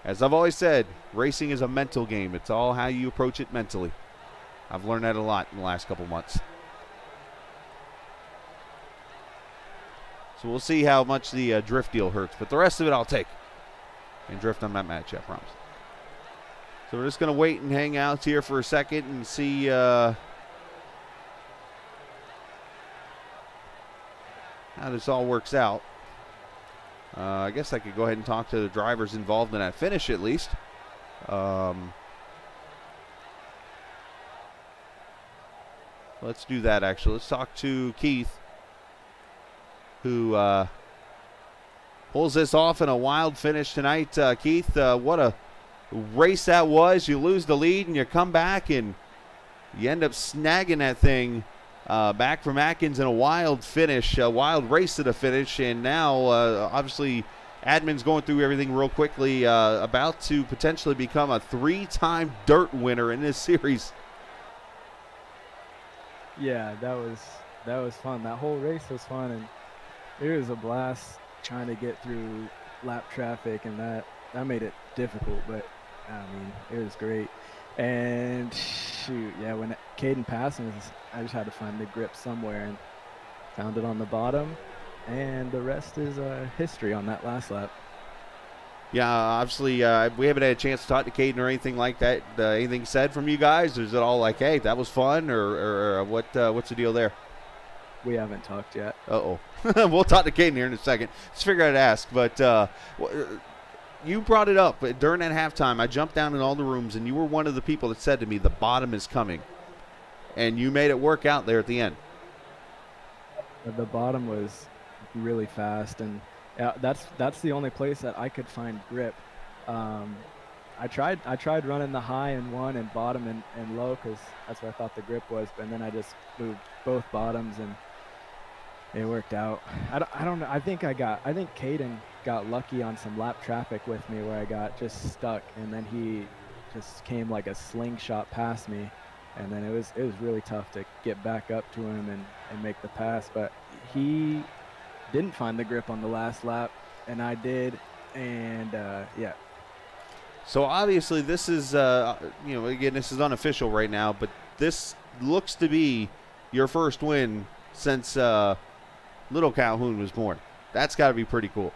As I've always said, racing is a mental game. It's all how you approach it mentally. I've learned that a lot in the last couple months. So we'll see how much the Drift deal hurts, but the rest of it I'll take. And Drift, I'm not mad at you, I promise. So we're just going to wait and hang out here for a second and see how this all works out. I guess I could go ahead and talk to the drivers involved in that finish at least. Let's do that, actually. Let's talk to Keith, who pulls this off in a wild finish tonight. Keith, what a race that was. You lose the lead and you come back and you end up snagging that thing back from Atkins in a wild finish, a wild race to the finish. And now obviously admin's going through everything real quickly, about to potentially become a 3-time dirt winner in this series. Yeah, that was fun. That whole race was fun, and it was a blast trying to get through lap traffic, and that made it difficult, but I mean, it was great. And shoot, yeah, when Caden passed me, I just had to find the grip somewhere and found it on the bottom, and the rest is history on that last lap. Yeah, obviously we haven't had a chance to talk to Caden or anything like that. Anything said from you guys? Or is it all like, hey, that was fun, or what's the deal there? We haven't talked yet. Uh-oh. We'll talk to Caden here in a second. Let's figure out how to ask, but you brought it up during that halftime. I jumped down in all the rooms, and you were one of the people that said to me, the bottom is coming. And you made it work out there at the end. The bottom was really fast, and that's the only place that I could find grip. I tried running the high in one and bottom and low, because that's where I thought the grip was, and then I just moved both bottoms, and it worked out. I don't know. I think Caden got lucky on some lap traffic with me where I got just stuck, and then he just came like a slingshot past me, and then it was really tough to get back up to him and make the pass. But he didn't find the grip on the last lap, and I did, and yeah. So obviously this is, again, this is unofficial right now, but this looks to be your first win since little Calhoun was born. That's got to be pretty cool.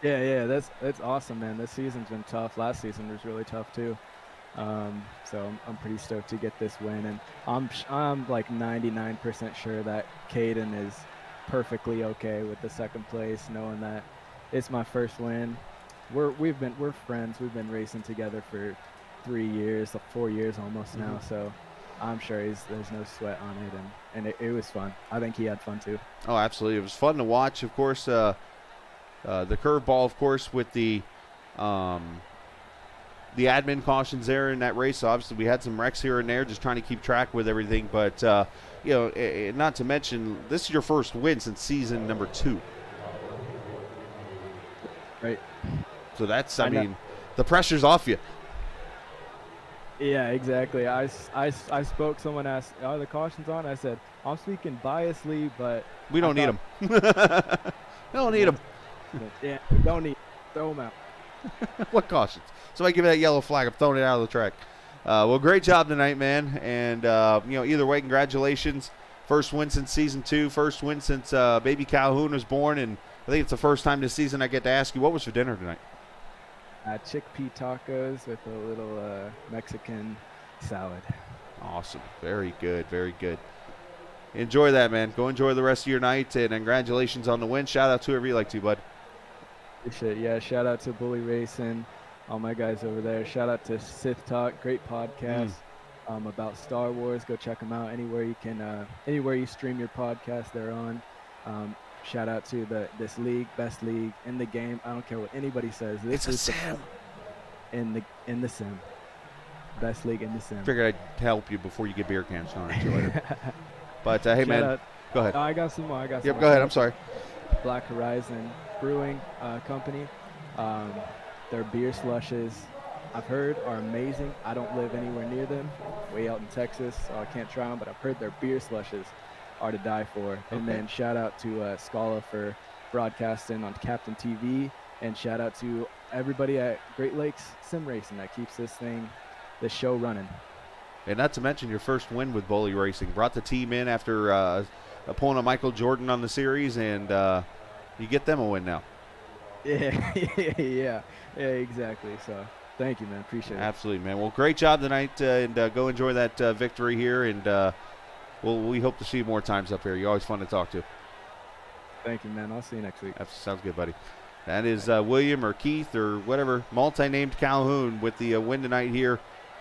Yeah, that's awesome, man. This season's been tough. Last season was really tough too. So I'm pretty stoked to get this win, and I'm like 99% sure that Caden is perfectly okay with the second place, knowing that it's my first win. We're friends. We've been racing together for 3 years, 4 years almost now. So I'm sure there's no sweat on it, and it was fun. I think he had fun too. Oh, absolutely. It was fun to watch. Of course, the curveball, of course, with the admin cautions there in that race. So obviously, we had some wrecks here and there, just trying to keep track with everything. But not to mention, this is your first win since season number 2. Right. So that's, I mean, the pressure's off you. Yeah, exactly. I spoke. Someone asked, "Are the cautions on?" I said, "I'm speaking biasly, but we don't need them. We don't need them. Yeah, we don't need. Throw them out." What cautions? Somebody give me that yellow flag. I'm throwing it out of the track. Well, great job tonight, man. And either way, congratulations. First win since season 2. First win since baby Calhoun was born, and I think it's the first time this season I get to ask you, what was for dinner tonight? Chickpea tacos with a little Mexican salad. Awesome. Very good. Very good. Enjoy that, man. Go enjoy the rest of your night, and congratulations on the win. Shout out to whoever you like to, bud. Appreciate it. Yeah, shout out to Bully Racing, all my guys over there. Shout out to Sith Talk, great podcast about Star Wars. Go check them out anywhere you can. Anywhere you stream your podcast, they're on. Shout out to this league, best league in the game. I don't care what anybody says. This is sim. In the sim. Best league in the sim. Figured I'd help you before you get beer cans on it later. But hey, man, go ahead. Oh, I got some more. Yep, go ahead. I'm sorry. Black Horizon Brewing Company. Their beer slushes, I've heard, are amazing. I don't live anywhere near them, way out in Texas, so I can't try them. But I've heard their beer slushes are to die for. Okay. And then shout out to Scala for broadcasting on Captain TV, and shout out to everybody at Great Lakes Sim Racing that keeps this show running. And not to mention your first win with Bully Racing. Brought the team in after pulling a Michael Jordan on the series, and you get them a win now. Yeah, exactly. So thank you, man. Appreciate it. Absolutely, man. Well, great job tonight, and go enjoy that victory here, and we hope to see you more times up here. You're always fun to talk to. Thank you, man. I'll see you next week. That sounds good, buddy. That is William or Keith or whatever, multi-named Calhoun with the win tonight here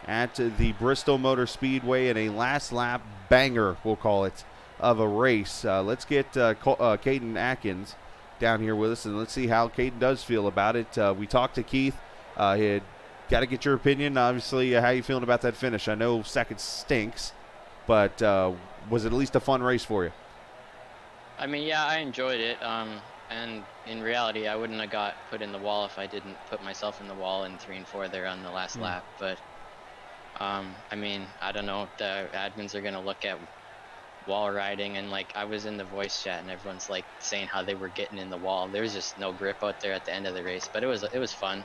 at the Bristol Motor Speedway in a last lap banger, we'll call it, of a race. Let's get Caden Atkins down here with us, and let's see how Caden does feel about it. We talked to Keith. He got to get your opinion, obviously, how you feeling about that finish. I know second stinks, but was it at least a fun race for you? I mean, yeah, I enjoyed it. And in reality, I wouldn't have got put in the wall if I didn't put myself in the wall in 3 and 4 there on the last lap. But, I mean, I don't know if the admins are going to look at wall riding, and like I was in the voice chat and everyone's like saying how they were getting in the wall. There was just no grip out there at the end of the race, but it was fun.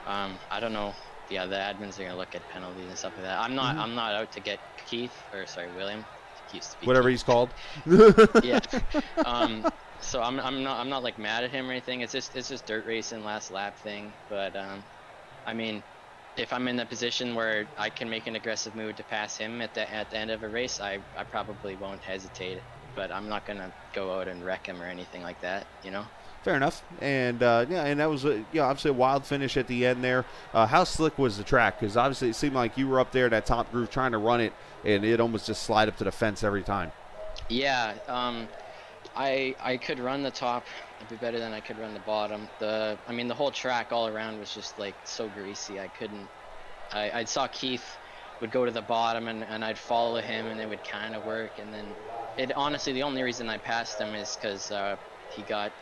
I don't know. Yeah, the admins are going to look at penalties and stuff like that. I'm not out to get William. He used to be whatever Keith. He's called. Yeah. So I'm not like mad at him or anything. It's just dirt racing, last lap thing. But I mean, if I'm in the position where I can make an aggressive move to pass him at the end of a race, I probably won't hesitate. But I'm not gonna go out and wreck him or anything like that, you know. Fair enough. And and that was obviously a wild finish at the end there. How slick was the track? Because obviously it seemed like you were up there in that top groove trying to run it, and it almost just slide up to the fence every time. Yeah. I could run the top a bit better than I could run the bottom. The whole track all around was just like so greasy. I saw Keith would go to the bottom and I'd follow him and it would kind of work, and then it honestly, the only reason I passed him is because he got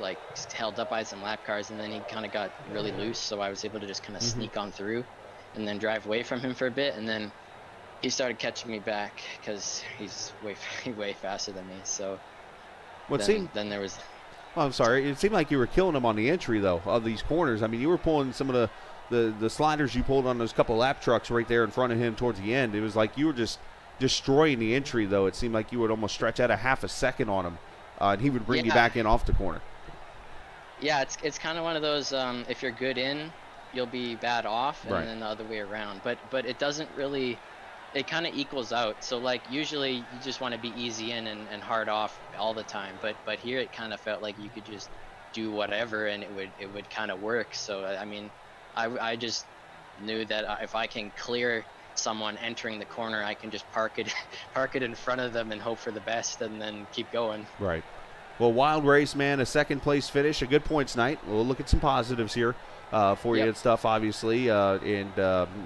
like held up by some lap cars, and then he kind of got really loose, so I was able to just kind of sneak on through and then drive away from him for a bit, and then he started catching me back because he's way faster than me. So then there was. I'm sorry. It seemed like you were killing him on the entry, though, of these corners. I mean, you were pulling some of the sliders you pulled on those couple lap trucks right there in front of him towards the end. It was like you were just destroying the entry, though. It seemed like you would almost stretch out a half a second on him, and he would bring you back in off the corner. Yeah, it's kind of one of those, if you're good in, you'll be bad off, and Right. then the other way around. But it doesn't really, it kind of equals out. So like usually you just want to be easy in and hard off all the time. But here it kind of felt like you could just do whatever and it would kind of work. So I mean, I just knew that if I can clear someone entering the corner, I can just park it in front of them and hope for the best, and then keep going. Right. Well, wild race, man. A second-place finish, a good points night. We'll look at some positives here for you and stuff, obviously. And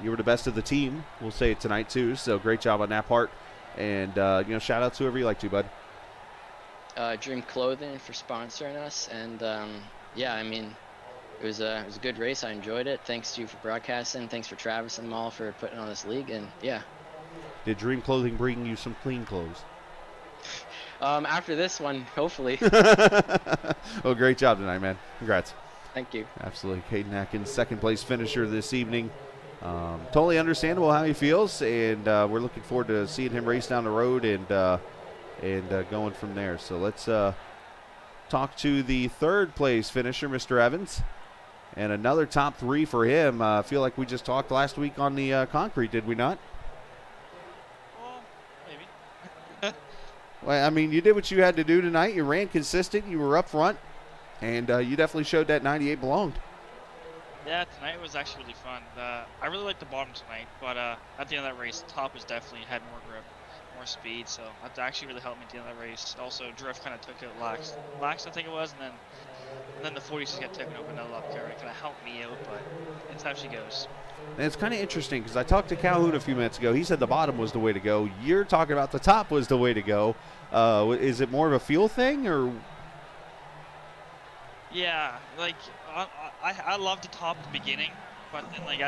you were the best of the team. We'll say it tonight, too. So great job on that part. And, shout out to whoever you like to, bud. Dream Clothing for sponsoring us. And, I mean, it was a good race. I enjoyed it. Thanks to you for broadcasting. Thanks for Travis and them all for putting on this league. And, yeah. Did Dream Clothing bring you some clean clothes? After this one, hopefully. Well, great job tonight, man. Congrats. Thank you. Absolutely. Caden Atkins, second-place finisher this evening. Totally understandable how he feels, and we're looking forward to seeing him race down the road and going from there. So let's talk to the third-place finisher, Mr. Evans, and another top three for him. I feel like we just talked last week on the concrete, did we not? Well, I mean, you did what you had to do tonight. You ran consistent. You were up front, and you definitely showed that 98 belonged. Yeah, tonight was actually really fun. I really liked the bottom tonight, but at the end of that race, the top was definitely had more grip, more speed, so that actually really helped me at the end of that race. Also, drift kind of took it lax, I think it was, and then the 40s just got taken over another lap car. It kind of helped me out, but it's how she goes. And it's kind of interesting because I talked to Calhoun a few minutes ago. He said the bottom was the way to go. You're talking about the top was the way to go. Is it more of a feel thing, or? Yeah, like I loved the top at the beginning, but then like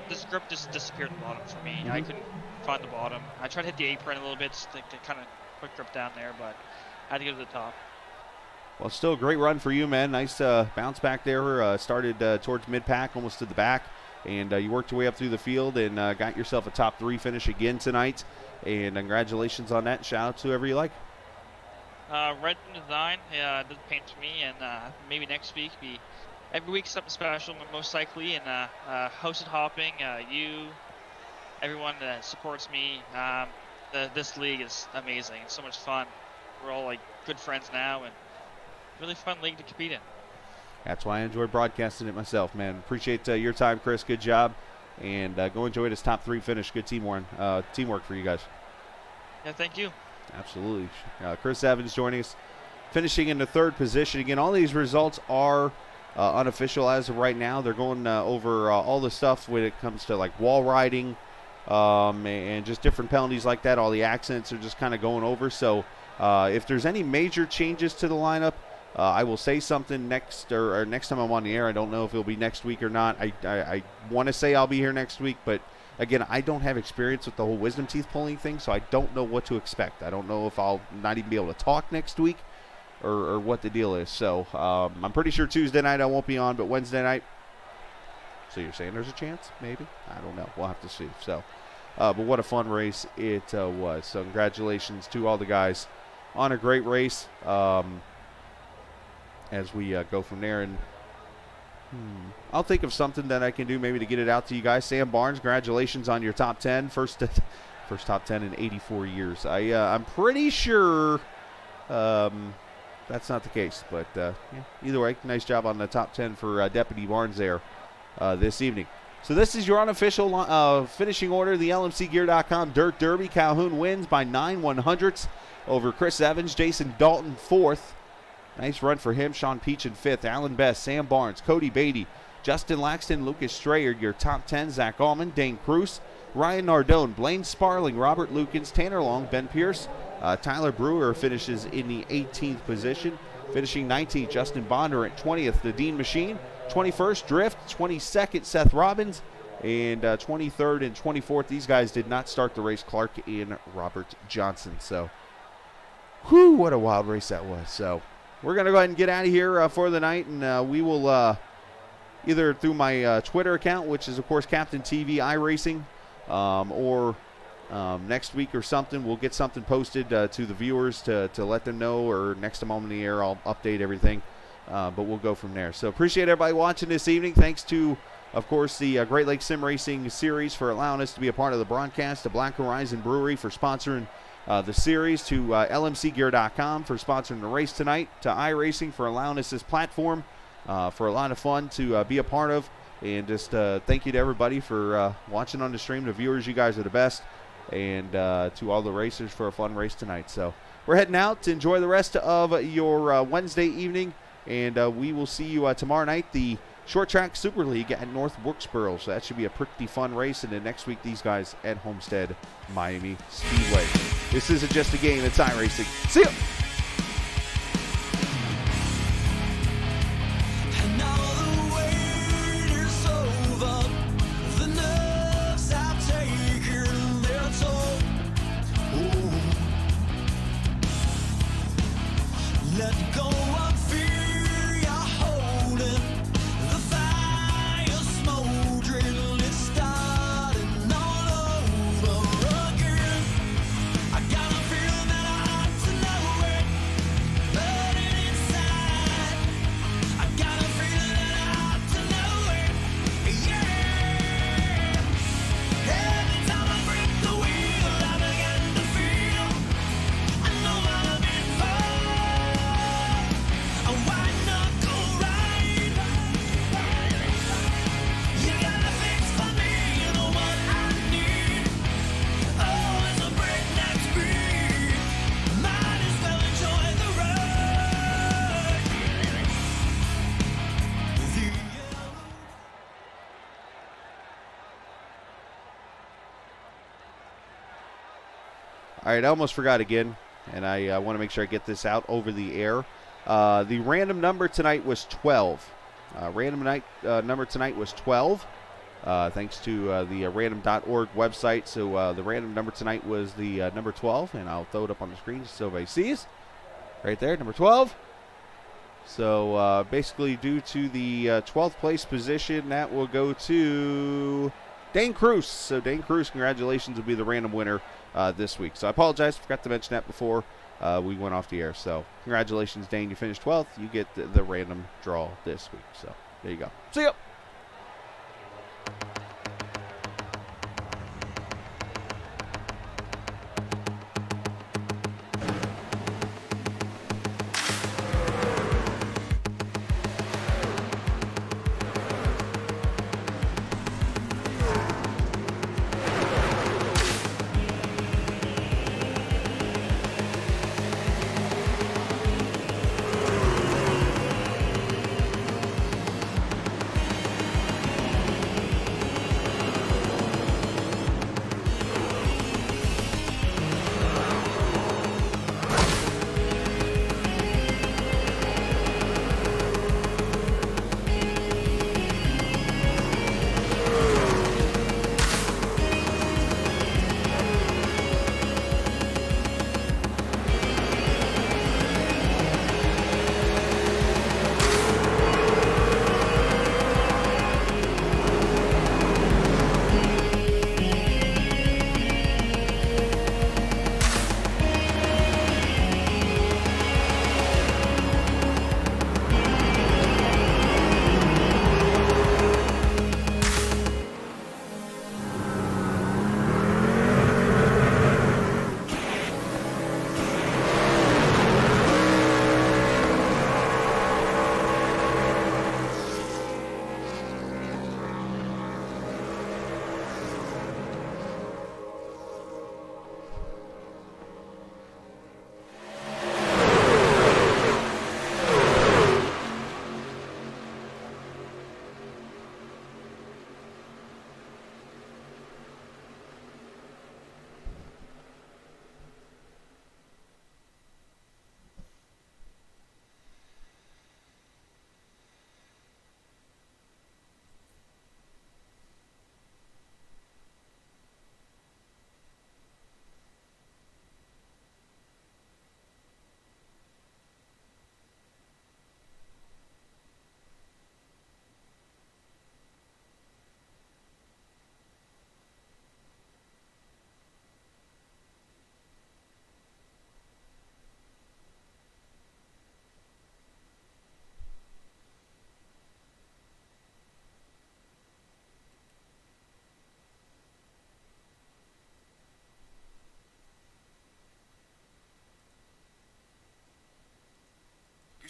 this grip just disappeared at the bottom for me. I couldn't find the bottom. I tried to hit the apron a little bit just to kind of quick grip down there, but I had to go to the top. Well, still a great run for you, man. Nice bounce back there. Started towards mid-pack, almost to the back, and you worked your way up through the field and got yourself a top three finish again tonight. And congratulations on that. Shout out to whoever you like. Red Design did paint for me, and maybe next week be every week something special, most likely. And hosted hopping, you, everyone that supports me. This league is amazing. It's so much fun. We're all like good friends now, and really fun league to compete in. That's why I enjoy broadcasting it myself, man. Appreciate your time, Chris. Good job. And go enjoy this top three finish. Good teamwork for you guys. Yeah, thank you. Absolutely. Chris Evans joining us, finishing in the third position. Again, all these results are unofficial as of right now. They're going over all the stuff when it comes to like wall riding and just different penalties like that. All the accidents are just kind of going over. So if there's any major changes to the lineup, I will say something next time I'm on the air. I don't know if it'll be next week or not. I want to say I'll be here next week, but again, I don't have experience with the whole wisdom teeth pulling thing, so I don't know what to expect. I don't know if I'll not even be able to talk next week or what the deal is. So I'm pretty sure Tuesday night I won't be on, but Wednesday night. So you're saying there's a chance? Maybe? I don't know. We'll have to see. So, but what a fun race it was. So congratulations to all the guys on a great race. As we go from there, and I'll think of something that I can do maybe to get it out to you guys. Sam Barnes, congratulations on your top 10. First top 10 in 84 years. I'm pretty sure that's not the case, but either way, nice job on the top 10 for Deputy Barnes there this evening. So this is your unofficial finishing order. The LMCgear.com Dirt Derby. Calhoun wins by 9 100ths over Chris Evans. Jason Dalton, fourth. Nice run for him. Sean Peach in fifth. Alan Best, Sam Barnes, Cody Beatty, Justin Laxton, Lucas Strayer, your top 10. Zach Allman, Dane Cruz, Ryan Nardone, Blaine Sparling, Robert Lukens, Tanner Long, Ben Pierce. Tyler Brewer finishes in the 18th position. Finishing 19th, Justin Bonder at 20th, the Dean Machine. 21st, Drift. 22nd, Seth Robbins. And 23rd and 24th, these guys did not start the race, Clark and Robert Johnson. So, whew, what a wild race that was. So, we're going to go ahead and get out of here for the night, and we will either through my Twitter account, which is, of course, Captain TV iRacing, or next week or something, we'll get something posted to the viewers to let them know, or next time I'm on the air, I'll update everything. But we'll go from there. So appreciate everybody watching this evening. Thanks to, of course, the Great Lakes Sim Racing Series for allowing us to be a part of the broadcast, to Black Horizon Brewery for sponsoring the series, to LMCgear.com for sponsoring the race tonight, to iRacing for allowing us this platform for a lot of fun to be a part of. And just thank you to everybody for watching on the stream. The viewers, you guys are the best. And to all the racers for a fun race tonight. So we're heading out to enjoy the rest of your Wednesday evening, and we will see you tomorrow night, the Short Track Super League at North Wilkesboro. So that should be a pretty fun race. And then next week, these guys at Homestead Miami Speedway. This isn't just a game, it's iRacing. See ya! Let go of fear, you're holding the fire smoldering, it's starting all over again. I got a feeling that I ought to know it, burning inside. I got a feeling that I ought to know it, yeah. Every time I break the wheel, I begin to feel I know what I've been for. A white knuckle ride. You got a fix for me, you know what I need. Oh, it's a breakneck speed. Might as well enjoy the ride. All right, I almost forgot again, and I want to make sure I get this out over the air. The random number tonight was 12. Number tonight was 12, thanks to the random.org website. So the random number tonight was the number 12, and I'll throw it up on the screen just so everybody sees. Right there, number 12. So basically, due to the 12th place position, that will go to Dane Cruz. So Dane Cruz, congratulations, will be the random winner this week. So I apologize, forgot to mention that before we went off the air. So congratulations, Dane, you finished 12th. You get the random draw this week. So there you go. See ya.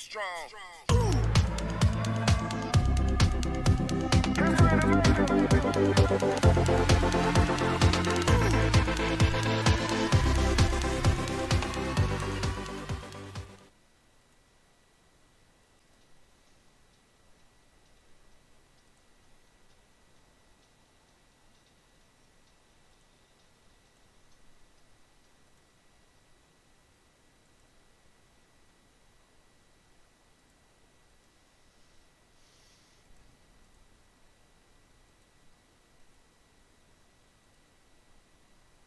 strong.